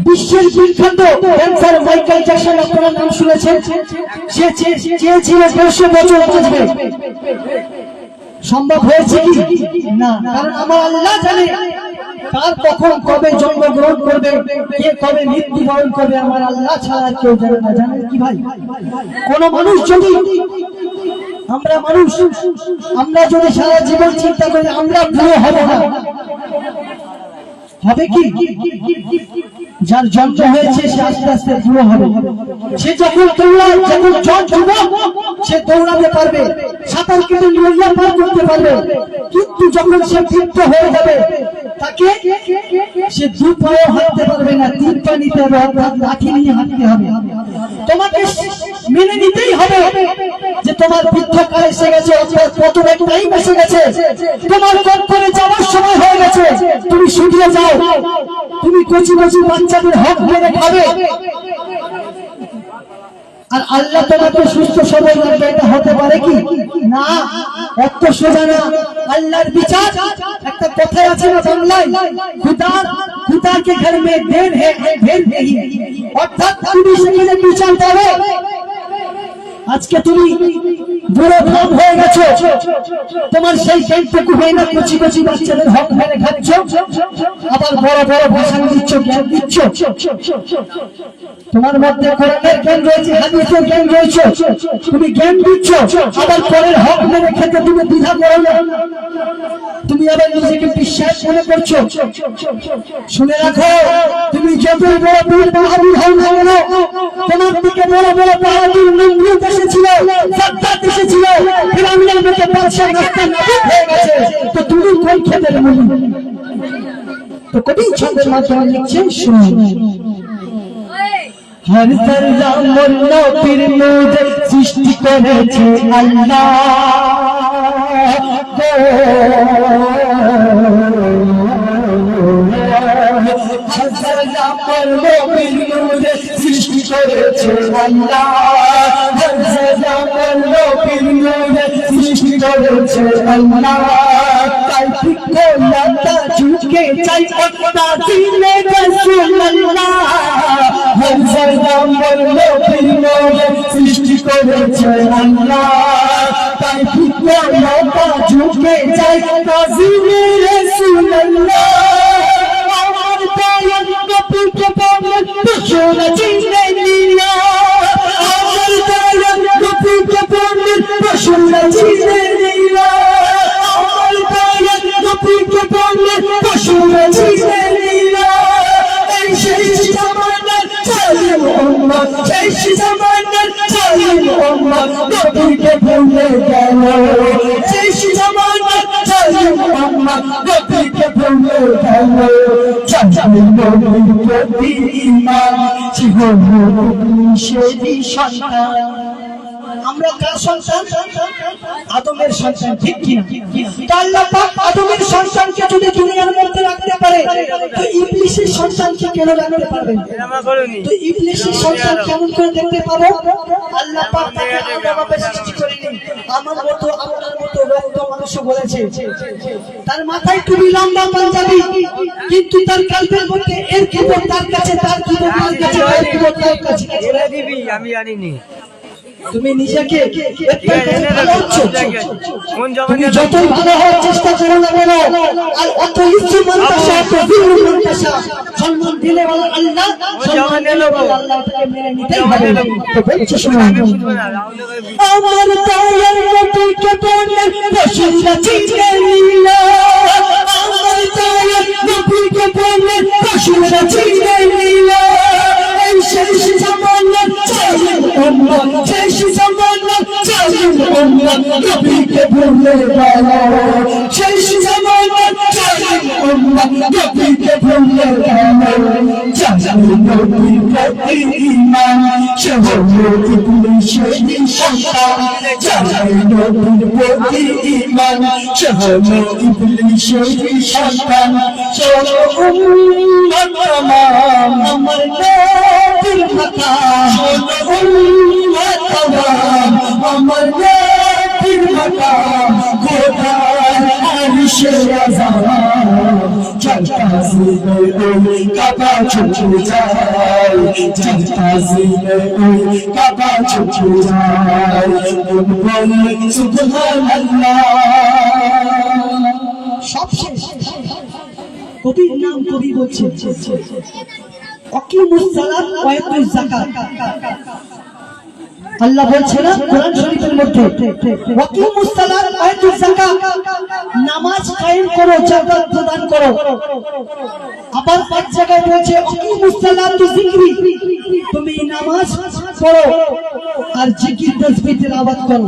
বিশ্বের বিখ্যাত ড্যান্সার মাইকেল জ্যাকসন, আপনারা নাম শুনেছেন, সে চেয়েছিল 150 বছর বাঁচবে। সম্ভব হয়েছে কি না, কারণ আমার আল্লাহ জানে কার কখন কবে জন্মগ্রহণ করবে, কে কবে মৃত্যুবরণ করবে, আমার আল্লাহ ছাড়া কেউ জানে না। জানেন কি ভাই, কোন মানুষ যদি, আমরা যদি সারা জীবন চিন্তা করি আমরা বুড়ো হব না, হবে কি? যার জন্ম হয়েছে সে আস্তে আস্তে বুড়ো হবে। সে যখন দৌড়ায়, যখন যুবক, সে দৌড়াতে পারবে, সাঁতার কেটে নদী পার করতে পারবে, কিন্তু যখন সে বৃদ্ধ হয়ে যাবে তাকে সে 2 পায়ে হাঁটতে পারবে না, 3 পা নিতে হবে, অর্থাৎ লাঠি নিয়ে হাঁটতে হবে। তোমাকে মেনে নিতেই হবে যে তোমার বৃদ্ধকাল এসে গেছে, অর্থাৎ কতটা টাইম এসে গেছে, তোমার করে যাওয়ার সময় হয়ে গেছে। তুমি শুকিয়ে যাও, তুমি কচি বাচ্চাদের হক মেরে খাবে, আর আল্লাহ তোমাকে সুস্থ সবল রাখবে। এটা হতে পারে কি না, এত সোজা না। আল্লাহর বিচার, একটা কথাই আছে না বাংলায়, খুদা কে ঘর মে দের হ্যায় ঢের নেই, অর্থাৎ তুমি সেখানে বিচার পাবে। আজকে তুমি বুড়ো ভাব হয়ে গেছো, তোমার সেই জ্ঞানটুকু হয় না, কচি বাচ্চাদের হক মেরে খাচ্ছ, আবার বড় ভাষণ দিচ্ছ, জ্ঞান দিচ্ছ। তোমার মধ্যে কোরআনের জ্ঞান রয়েছে, হাদিসের জ্ঞান রয়েছে, তুমি জ্ঞান দিচ্ছ, আবার পরের হক মেরে খেতে তুমি দ্বিধা করো না, তুমি আবার নিজেকে বিশ্বাস মনে করছো। শুনে রাখো, তুমি যতই বড় পীর বাহাদুর হও না কেন, তোমার দিকে বড় বাহাদুর নমরুদ এসেছিল, সাদ্দাত এসেছিল, ফিরআউনের মতো বাদশা রাস্তা নাবুদ হয়ে গেছে, তো তুমি কোন খেতের মুলি? তো কবি ছন্দের মাধ্যমে লিখছেন, শুনুন। হর জররা মোল্ল পীর মুদ সৃষ্টি করেছে আল্লাহ, হর জররা মোল্ল পীর মুদ সৃষ্টি করেছে আল্লাহ, হর জররা মোল্ল পীর মুদ সৃষ্টি করেছে আল্লাহ। তাই ঠিক কোলাটা ঝুঁকে চাই ওটা দিলে রাসূলুল্লাহ, হর জররা মোল্ল পীর মুদ সৃষ্টি করেছে আল্লাহ। তাই ঠিক কোলাটা ঝুঁকে চাই তাজিলে রাসূলুল্লাহ, আমার দয়াল নবীকে বলে বসরা চিনে নিলা, আমার দয়াল নবীকে বলে বসরা চিনে নিলা, আমার দয়াল নবীকে বলে বসরা চিনে নিলা। এই সেই জামানার জালিম উম্মত, সেই জামানার জালিম উম্মত নবীকে ভুলে গেল, সেই জামানার জালিম উম্মত নবীকে ভুলে গেল। জালিম নবীর প্রতি ঈমান ছিল ইবলীসেরই সন্তান। আমরা কার সন্তান? আদমের সন্তান, ঠিক কিনা? আল্লাহ পাক আদমের সন্তানকে যদি দুনিয়ার মধ্যে রাখতে পারে, তো ইবলীসের সন্তানকে কেন রাখতে পারবেন? তো ইবলীসের সন্তান কেমন করে দেখতে পাবো? আল্লাহ পাক তাকে আলাদাভাবে সৃষ্টি করেনি, আমার মতো আপনার মতো রক্ত মাংস বলেছে। তার মাথায় টুপি, লম্বা পাঞ্জাবি, কিন্তু তার কালবের মধ্যে এর কিবোর্ড তার কাছে, তার কিবোর্ড তার কাছে, এর কিবোর্ড তার কাছে।
আমি জানিনি।
তুমি নিজেকে তুমি যতই ভালো হওয়ার চেষ্টা করো না কেন, আর অত ইচ্ছু মন্তাসা, অত বীর মন্তাসা, সম্মান দিলে বলে আল্লাহ, সম্মান দিলে বলে আল্লাহ, তাকে মেনে নিতেই হবে। তো বলছো শুনুন, আমার দয়াল নবীকে বলে বসরা চিনে নিলা, আমার দয়াল নবীকে বলে বসরা চিনে নিলা। এই শেষ জামানার জালিম উম্মত, শেষ জামানার জালিম উম্মত নবীকে ভুলে গেল, শেষ জামানার জালিম উম্মত নবীকে ভুলে গেল। জালিম নবীর প্রতি ঈমান সে হলো ইবলীসেরই সন্তান, জালিম নবীর প্রতি ঈমান সে হলো ইবলীসেরই সন্তান। চলো উম্মত তামাম আমার নবীর কথা, চলো উম্মত তামাম আমার নবীর কথা, খোদা সব শেষ। কবির নাম কবি বলছে আকিমুস সালাত ওয়া আতুজ যাকাত। আল্লাহ বলছে না কোরআন শরীফের মধ্যে আকিমুস সালাত ওয়া আতুজ যাকাত, নামাজ কায়েম করো, যাকাত প্রদান করো। আবার পাঁচ জায়গায় বলছে আকিমুস সালাত যিকরি, তুমি নামাজ পড়ো আর জিকির তাসবিহ তেলাওয়াত করো।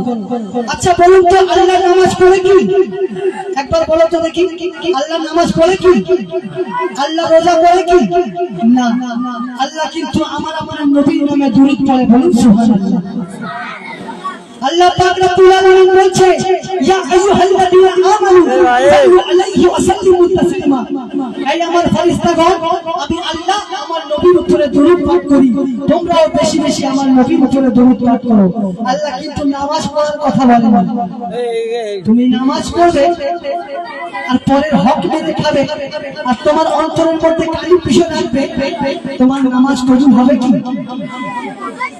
আচ্ছা বলুন তো আল্লাহ নামাজ পড়ে কি? একবার বলো তো দেখি, আল্লাহ নামাজ পড়ে কি? আল্লাহ রোজা করে কি? না। আল্লাহ কিন্তু আমার নবীর নামে দুরূদ পড়ে, বলুন সুবহানাল্লাহ। আল্লাহ পাক রব্বুল আলামিন বলছে ইয়া আইয়ুহাল্লাযীনা আমানু সাল্লু আলাইহি ওয়া সাল্লিমু তাসলিমা। এই আমার ফেরেশতাগণ, আমি আল্লাহ আমার নবীর উপরে দরুদ পাঠ করি, তোমরাও বেশি বেশি আমার নবীর উপরে দরুদ পাঠ করো। আল্লাহ কিন্তু নামাজ পড়ার কথা বলে না। তুমি নামাজ পড়বে আর পরের হক মেরে খাবে আর তোমার অন্তরের মধ্যে কালি পিষে রাখবে, তোমার নামাজ কবুল হবে কি?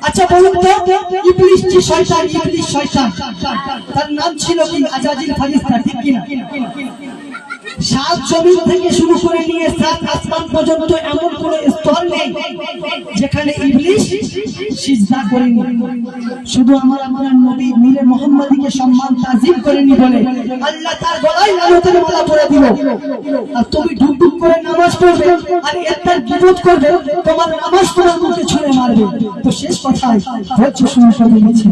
আচ্ছা বলুন তো ইবলিস যে শয়তান, ইবলিস শয়তান, তার নাম ছিল কি? আজাজিল ফারিস্তা, ঠিক কি না? সাত জমিন থেকে শুরু করে নিয়ে সাত আসমান পর্যন্ত এমন কোন স্তর নেই যেখানে ইবলিস সিজদা করেনি। শুধু আমার নবী মিলে মুহাম্মাদীকে সম্মান তাজিম করেনি বলে আল্লাহ তার গলায় লানতের মালা পরে দিল। আর তুমি ঢুকঢুক করে নামাজ পড়বে আর একটার বিরোধ করবে, তোমার নামাজ তোমার মুখে ছুঁড়ে মারবে। তো শেষ কথায় হচ্ছে শুনে শুনে নিচ্ছে,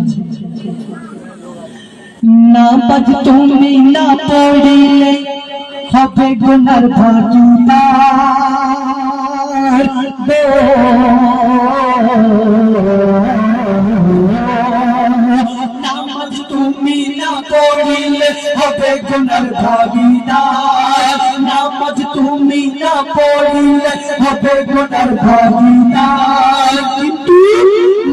নামাজ তুমি না পড়িলে হবে গুনার ভাগীদার। নামাজ তুমি না পড়িলে হবে গুনার ভাগীদার। নামাজ তুমি না পড়িলে হবে গুনার ভাগীদার। কিন্তু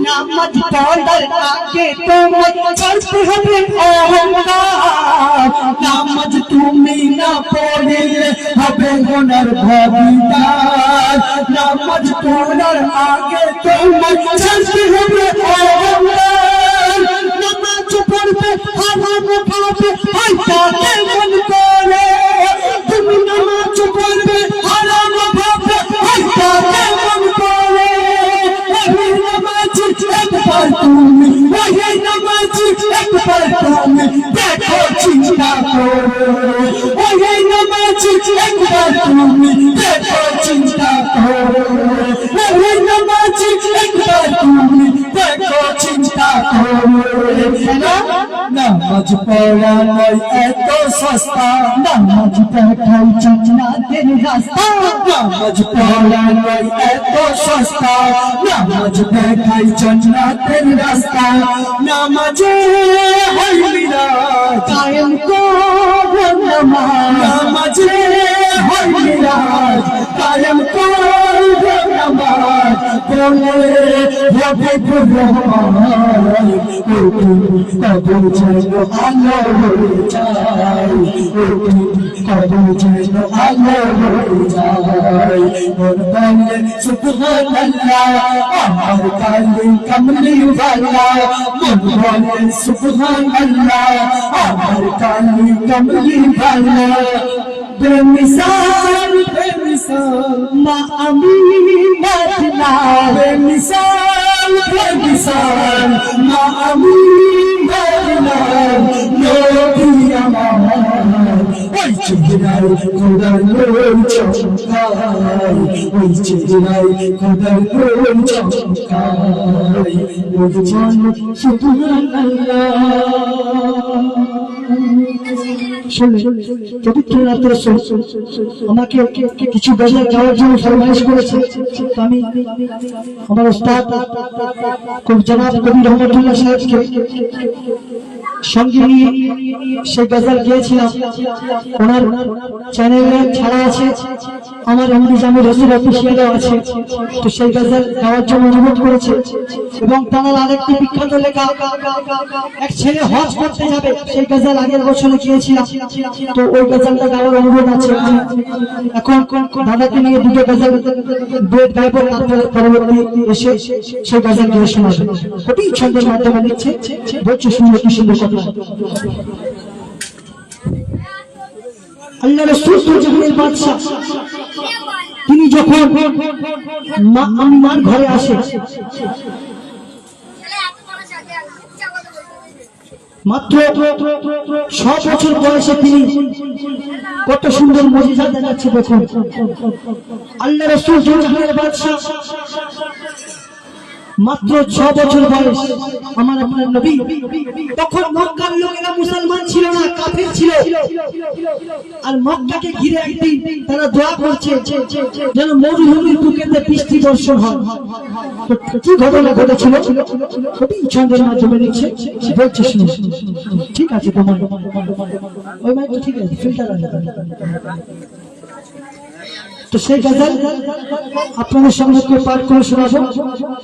নামাজ পড়ার আগে তোমায় ছাড়তে হবে অহংকার। নামাজ তুমি না পড়িলে হবে গুনার ভাগীদার। নামাজ পড়ার আগে তোমায় ছাড়তে হবে অহংকার। নামাজ পড়বে হারাম খাবে হয়তো মন করে, তুমি নামাজ পড়বে হারাম খাবে হয়তো মন করে। একবার তুমি ওই নামাজ একবার তুমি দেখো চিন্তা করো, ওই নামাজ একবার তুমি দেখো চিন্তা করো, ওই নামাজ একবার তুমি দেখো চিন্তা করো। নামাজ পড়া নয় এত সস্তা, নামাজ দেখাই জান্নাতের রাস্তা। নামাজ পড়া নয় এত সস্তা, নামাজ দেখাই জান্নাতের রাস্তা। নামাজে হয় মিরাজ কায়েম করো নামাজ, নামাজে হয় মিরাজ কায়েম করো নামাজ। বলে হবে রহমান কবর যেন আলো হয়ে যায়, কবর যেন আলো হয়ে যায়। মন বলে সুবহানাল্লাহ আমার কালি কমলি ওয়ালা, মন বলে সুবহানাল্লাহ আমার কালি কমলি ওয়ালা। বেমিসাল বেমিসাল মা আমিনাত না, বেমিসাল বেমিসাল মা আমিনাত না। নবী আমার ওই চেহারায় খোদার নূর চমকায়, ওই চেহারায় খোদার নূর চমকায়। বলছেন সুবহানাল্লাহ। পবিত্র রাতের আমাকে কিছু গজল গাওয়ার জন্য ফরমাইশ করেছে। আমি আমার উস্তাদ জনাব কবি রহমতুল্লাহ সাহেবকে সঙ্গে নিয়ে সেই গজল গিয়েছিলাম। ওনার চ্যানেলে ছাড়া আছে, আমার এমডি জামির হোসেন অফিসিয়ালও আছে। তো সেই গজল গাওয়ার জন্য অনুরোধ করেছে এবং তার আরেকটি বিখ্যাত লেখা এক ছেলে হজ করতে যাবে, সেই গজল আগের বছরে গিয়েছিলাম। তো ওই গজলটা গাওয়ার অনুরোধ আছে। এখন দাদাকে নিয়ে দুটো গজল বেড গাইব, তারপরে পরবর্তী এসে সেই গজল গিয়ে শোনাবে। খুবই ছন্দের মাধ্যমে লিখছে, বলছে সুন্দর কি সুন্দর কথা। আল্লাহ রাসূল জাহানের বাদশা তিনি যখন মা আমিনার ঘরে আসে, মাত্র 6 বছর বয়সে তিনি কত সুন্দর মুজিজা দেখাচ্ছে দেখুন। আল্লাহ রাসূল জাহানের বাদশা মাত্র 6 বছর বয়স, আমার আপনার নবী। তখন মক্কার লোকেরা মুসলমান ছিল না, কাফের ছিল। আর মক্কাকে ঘিরে একদিন তারা দোয়া করছে যেন মরুভূমির বুকেতে বৃষ্টি বর্ষণ হয়। কি ঘটনা ঘটেছিল খুবই ছন্দের মাধ্যমে লিখছে, বলছে শুনুন। ঠিক আছে, তোমার ওই মাইক ঠিক আছে, ফিল্টার আছে। তো সেই গজল আপনাদের সামনে পাঠ করে শোনাবো,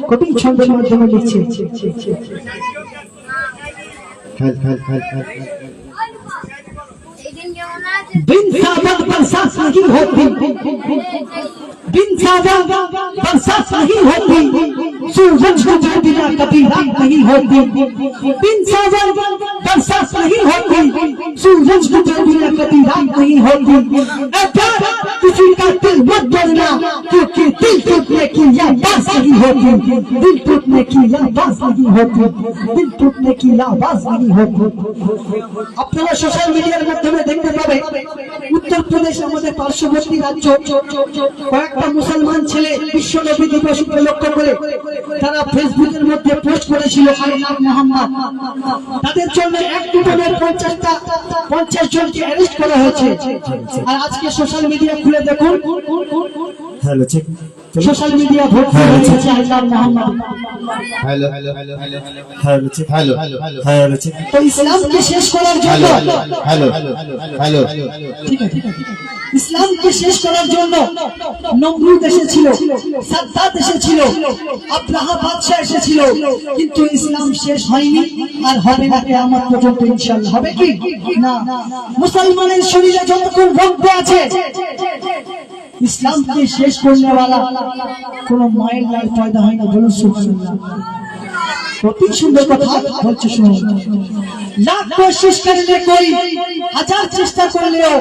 খুবই ছন্দের মাধ্যমে লিখছে। बिन सावन बरसात नहीं होती, बिन सावन बरसात नहीं होती, सूरज डूबे बिना कभी रात नहीं होती। बिन सावन बरसात नहीं होती, सूरज डूबे बिना कभी रात नहीं होती। ऐ प्यार किसी का दिल मत तोड़ना, क्योंकि दिल टूटने की यह आवाज नहीं होती, दिल टूटने की यह आवाज नहीं होती, दिल टूटने की यह आवाज नहीं होती। আপনারা সোশ্যাল মিডিয়ার মাধ্যমে দেখতে পাবেন, উত্তরপ্রদেশ আমাদের পার্শ্ববর্তী রাজ্য, কয়েকটা মুসলমান ছেলে বিশ্ব নবী দিবস উপলক্ষ করে তারা ফেসবুকের মধ্যে পোস্ট করেছিল আই লাভ মোহাম্মদ। তাদের জন্য এক দুজনের 50 জনকে অ্যারেস্ট করা হয়েছে। আর আজকে সোশ্যাল মিডিয়া খুলে দেখুন,
হ্যালো চেক,
সোশ্যাল মিডিয়া ভর্তি হয়েছে I love Mohammad.
Hello hello hello check, hello hello check.
তো ইসলামকে শেষ করার জন্য,
হ্যালো হ্যালো
ঠিক আছে, ইসলামকে শেষ করার জন্য নমরুদ এসেছিল, সাদ্দাত এসেছিল, আব্রাহা বাদশা এসেছিল, কিন্তু ইসলাম শেষ হয়নি আর হবে না কিয়ামত পর্যন্ত ইনশাআল্লাহ। হবে কি না? মুসলমানের শরীরে যতক্ষণ রক্ত আছে, ইসলামকে শেষ করনে वाला কোন মায়ের লাল পয়দা হয় না। বলুন সুবহানাল্লাহ। অতি সুন্দর কথা বলছে, শুনুন। লাখ কোশিশ করলে कोई, হাজার চেষ্টা করলেও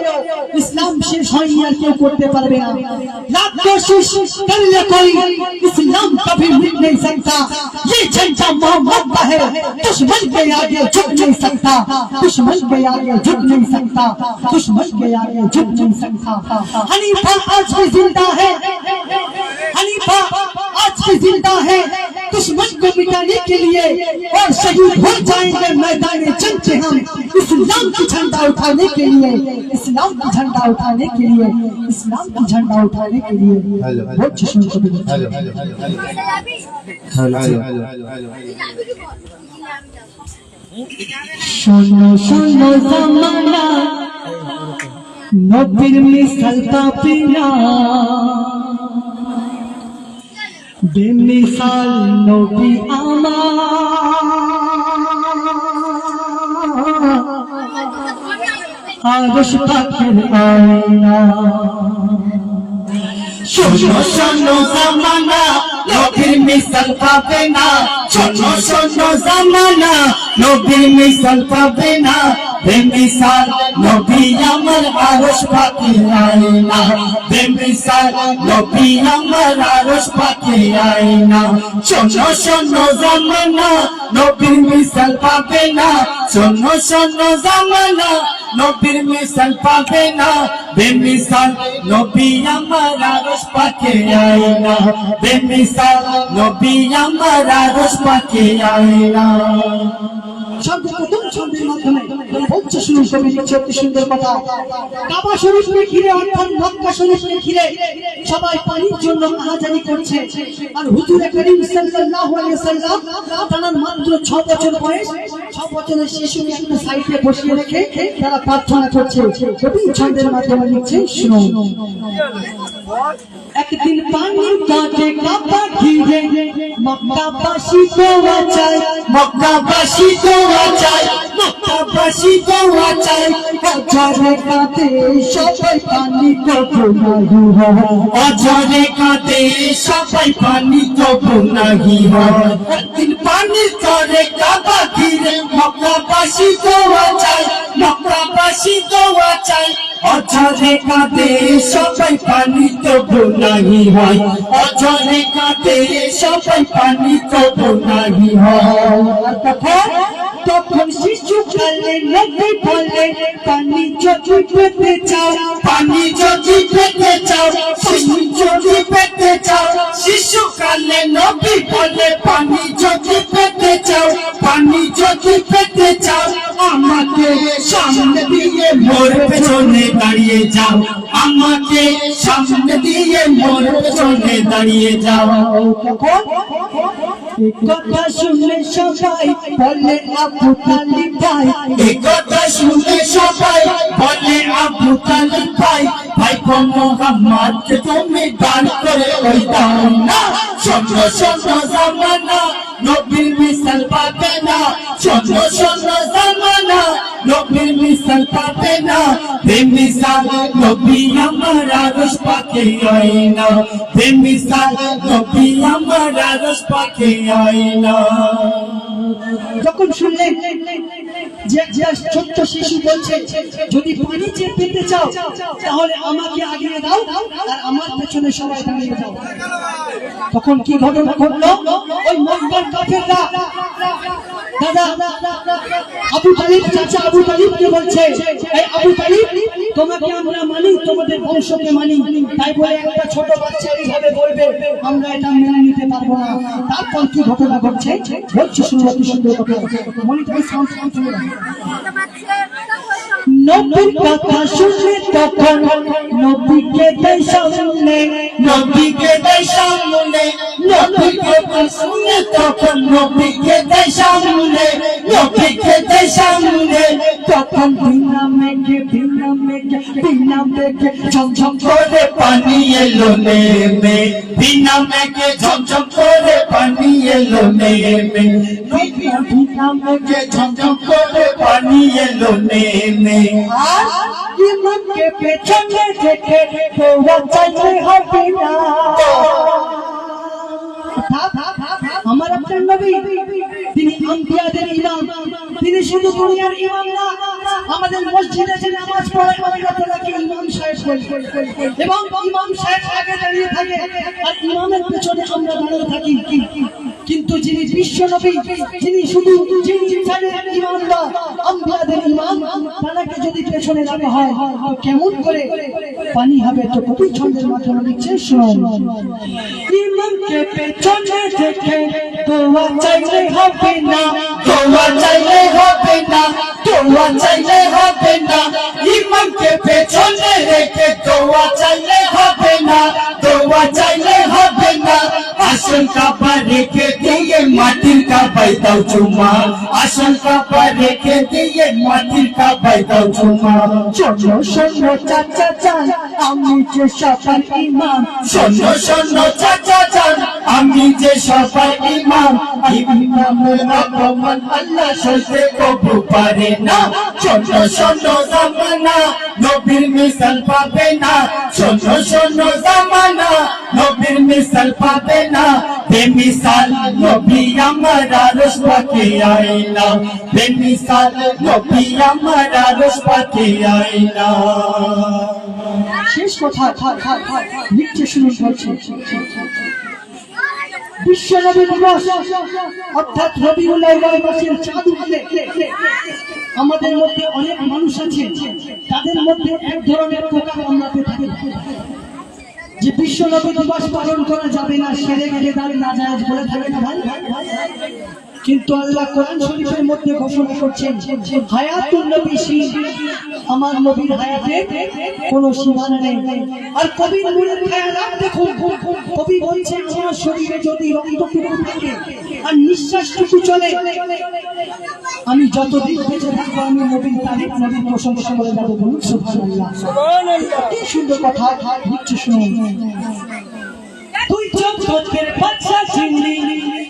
ইসলাম শেষ হয়নি আর কেউ করতে পারবে না। লাখ কোশিশ করলে कोई, इस्लाम कभी मिट नहीं सकता। ये झंडा मोहम्मद का है, दुश्मन के आगे झुक नहीं सकता, दुश्मन के आगे झुक नहीं सकता, दुश्मन के आगे झुक नहीं सकता। हनीफा आज भी जिंदा है, हनीफा आज भी जिंदा है, दुश्मन को मिटाने के लिए और शहीद हो जाएंगे मैदान जंग से हम, इस्लाम की झंडा उठाने के लिए, इस्लाम की झंडा उठाने के लिए, इस्लाम की झंडा उठाने के लिए। बहुत जश्न कभी
हेलो हेलो
শোনো শোনো জামানা, নবীর মিসাল পাবে না, বেমিসাল নবী আমার, আরশ পাকের আয়না।
শোনো শোনো জামানা, নবীর মিসাল পাবে না, শোনো শোনো জামানা, নবীর মিসাল পাবে না, বেমিসাল নবী আমার আরশ পাকের আয়না, বেমিসাল নবী আমার আরশ পাকের আয়না। শোনো শোনো জামানা, নবীর মিসাল পাবে না, শোনো শোনো জামানা, নবীর মিসাল পাবে না, বেমিসাল নবী আমার আরশ পাকের আয়না, বেমিসাল নবী আমার আরশ পাকের আয়না।
সর্বপ্রথম ছন্দের মাধ্যমে বলছে, শুনুন। ছবি লিখছে অতি সুন্দর কথা। কাবা শরীফকে ঘিরে অর্থাৎ মক্কা শরীফকে ঘিরে সবাই পানির জন্য আহাজারি করছে, আর হুজুর করিম সাল্লাল্লাহু আলাইহি সাল্লাম তার মাত্র 6 বছর বয়স, 6 বছরের শিশুকে একটা সাইডে বসিয়ে রেখে তারা প্রার্থনা করছে। কবি ছন্দের মাধ্যমে লিখছে, শুনুন। একদিন পানি কাটে কাবা ঘিরে মক্কাবাসী দোয়া চায়,
মক্কাবাসী দোয়া চায়, মক্কাবাসী দোয়া চায়,
অঝরে কাঁদে সবাই পানি তবু নাহি হয়,
অঝরে কাঁদে সবাই পানি তবু নাহি হয়। একদিন পানির তরে কাবা ঘিরে মক্কাবাসী দোয়া চায়, মক্কাবাসী দোয়া চায়, অঝরে কাঁদে সবাই পানি তবু নাহি হয়, অঝরে কাঁদে সবাই পানি তবু নাহি হয়।
তখন শিশু কালে নবী বলে পানি যদি পেতে চাও,
পানি যদি পেতে চাও, শিশু যদি পেতে চাও, শিশুকালে নবী বলে পানি যদি পেতে চাও, পানি যদি পেতে চাও, আমাকে সামনে দিয়ে মোর পেছনে দাঁড়িয়ে যাও, আমাকে সামনে দিয়ে মোর পেছনে দাঁড়িয়ে যাও।
তখন কথা শুনে সবাই বলে আবু তালিব ভাই,
এই কথা শুনে সবাই বলে আবু তালিব ভাই, ভাই মুহাম্মদকে তুমি দান করে ওই দাও না। শোনো শোনো জামানা নবীর মিসাল পাবে না, শোনো শোনো জামানা নবীর মিসাল পাবে না, বেমিসাল নবী আমার আরশ পাকে হয় না, বেমিসাল নবী আমার আরশ পাকে হয় না।
যখন শুনলেন যে ছোট্ট শিশু বলছে যদি পানি চেয়ে পেতে চাও তাহলে আমাকে আগিয়ে দাও আর আমার পেছনে সবাই দাঁড়িয়ে যাও, তখন কি ঘটনা ঘটলো? ওই মক্কার কাফেররা দাদা আবু তালিব, চাচা আবু তালিবকে বলছে, এই আবু তালিব তোমাকে আমরা মানি, তোমাদের বংশকে মানি, তাই বলে একটা ছোট বাচ্চা এইভাবে বলবে আমরা এটা মেনে নিতে পারবো না। তারপর কি ঘটনা ঘটছে বলছে, শুনুন অতি সুন্দর কথা। মনিটরে সাউন্ড শুনে নবীর কথা শুনে তখন নবীকে দেয় সামনে,
নবীকে দেয় সামনে, নবীকে দেয় সামনে, তখন নবীকে দেয় সামনে, নবীকে দেয় সামনে,
তখন বিনা মেঘে বিনা মেঘে বিনা মেঘে ঝমঝম
করে পানি এলো নেমে, বিনা মেঘে ঝমঝম করে পানি এলো নেমে, বিনা মেঘে ঝমঝম করে পানি এলো নেমে।
আর ইমামকে পেছনে দেখে তোরা চাইতে হবে না। আমার আপনার নবী তিনি আম্বিয়াদের ইমাম, তিনি শুধু দুনিয়ার ইমাম না, আমাদের মসজিদে যে নামাজ পড়ায় আমরা তাকে ইমাম সাহেব বলি এবং ইমাম সাহেব আগে দাঁড়িয়ে থাকে আর ইমামের পেছনে আমরা দাঁড়িয়ে থাকি। কিন্তু যিনি বিশ্ব নবী, যিনি শুধু ইমামরা আম্বিয়াদের ইমাম, তাকে যদি পেছনে রাখা হয় তো কেমন করে পানি হবে? তো কবি ছন্দের মাধ্যমে লিখছে, শুনুন। ইমামকে পেছনে দেখে দোয়া চাইলে হবে না,
দোয়া চাইলে হবে না, দোয়া চাইলে হবে না, ইমামকে পেছনে রেখে দোয়া চাইলে হবে না, দোয়া চাইলে হবে না। আসল কাবা রেখে দিয়ে মাটির কাবায় দাও চুমা, আসল কাবা রেখে দিয়ে মাটির কাবায় দাও চুমা।
শোনো শোনো চাচা চান আমি যে সবার ইমাম,
শোনো শোনো চাচা চান আমি যে সবার ইমাম, ইমামের অপমান আল্লাহ সইতে কবু পারে না। শোনো শোনো জামানা নবীর মিসাল পাবে না, শোনো শোনো জামানা নবীর মিসাল পাবে না, বেমিসাল নবী আমার আরশ পাকে আইলা, বেমিসাল নবী আমার আরশ পাকে আইলা।
শেষ কথা লিখছে, শুনুন বলছে। বিশ্ব নবী দিবস অর্থাৎ রবিউল আউয়াল মাসের চাঁদ উঠলে আমাদের মধ্যে অনেক মানুষ আছে, তাদের মধ্যে এক ধরনের পোকা কামড়াতে থাকে যে বিশ্ব নবী দিবস পালন করা যাবে না, সেরে গেলে দাঁড়িয়ে না যায় বলে থাকে না ভাই। কিন্তু আল্লাহ কোরআন শরীফের মধ্যে ঘোষণা করছেন হায়াতুন নবী সিন, আমার নবীর হায়াতের কোনো সীমানা নেই। আর কবির মনের খেয়াল দেখুন, কবি বলছেন আমার শরীরে যদি রক্তটুকু থাকে আর নিঃশ্বাসটুকু চলে, আমি যতদিন বেঁচে থাকবো আমি নবীর তারিফ, নবীর প্রশংসা করে যাবো। বলুন সুবহানাল্লাহ। কি সুন্দর কথা হচ্ছে, শুনুন। তুই জগতের বাদশা ছিলি,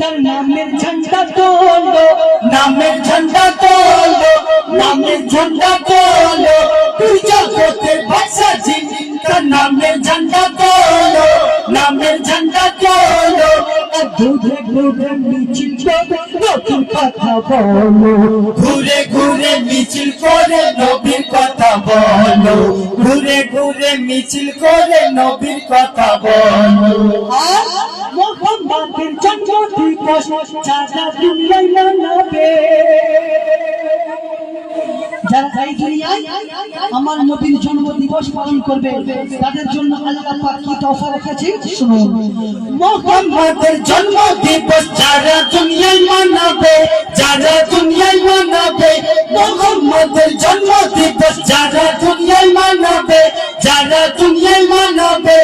তার নামের ঝান্ডা তোলো,
নামের ঝান্ডা তোলো, নামের ঝান্ডা তোলো, তুই জগতের বাদশা যিনি, তার নামের ঝান্ডা তোলো, নামের ঝান্ডা তোলো।
ঘুরে ঘুরে মিছিল করে নবীর কথা বলো,
ঘুরে ঘুরে মিছিল করে নবীর কথা বলো, ঘুরে ঘুরে মিছিল করে নবীর কথা বলো।
আর মুহাম্মাদের জন্ম দিবস সারা দুনিয়ায় মানাবে। যারা এই দুনিয়ায় আমার নবীর জন্ম দিবস পালন করবে তাদের জন্য আল্লাহ পাক কি তওফা রেখেছে শুনুন।
মুহাম্মাদের জন্ম দিবস যারা দুনিয়ায় মানাবে, যারা দুনিয়ায় মানাবে, মুহাম্মাদের জন্ম দিবস যারা দুনিয়ায় মানাবে, যারা দুনিয়ায় মানাবে,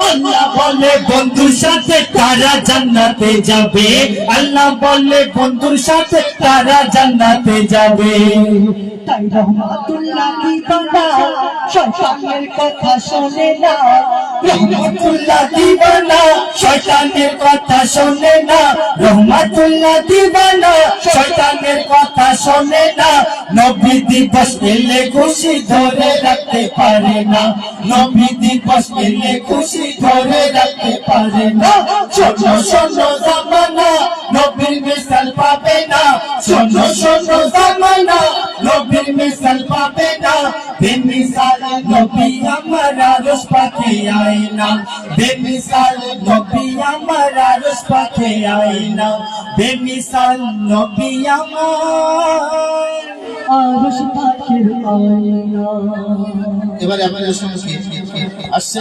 আল্লাহ বলে বন্ধুর সাথে তারা জান্নাতে যাবে, আল্লাহ বলে বন্ধুর সাথে তারা জান্নাতে যাবে।
তাই রহমাতুল্লাহ কি বানা শয়তানের কথা শোনে না,
রহমাতুল্লাহ দিবানা শয়তানের কথা শোনে না, রহমাতুল্লাহ দিবানা শয়তানের কথা শোনে না। নবী দিবস এলে খুশি ধরে রাখতে পারে না, নবী দিবস এলে খুশি ধরে রাখতে পারে না। শোনো শোনো জামানা নবীর মিসাল পাবে না, শোনো শোনো জামানা নবীর মিসাল পাবে না। বেমিসাল নবী আমার আরশ পাখি আয়না, বেমিসাল নবী আমার আরশ পাখি আয়না, বেমিসাল নবী আমার
আরশ পাখির আয়না।
এবারে আপনাদের সঙ্গে আসছে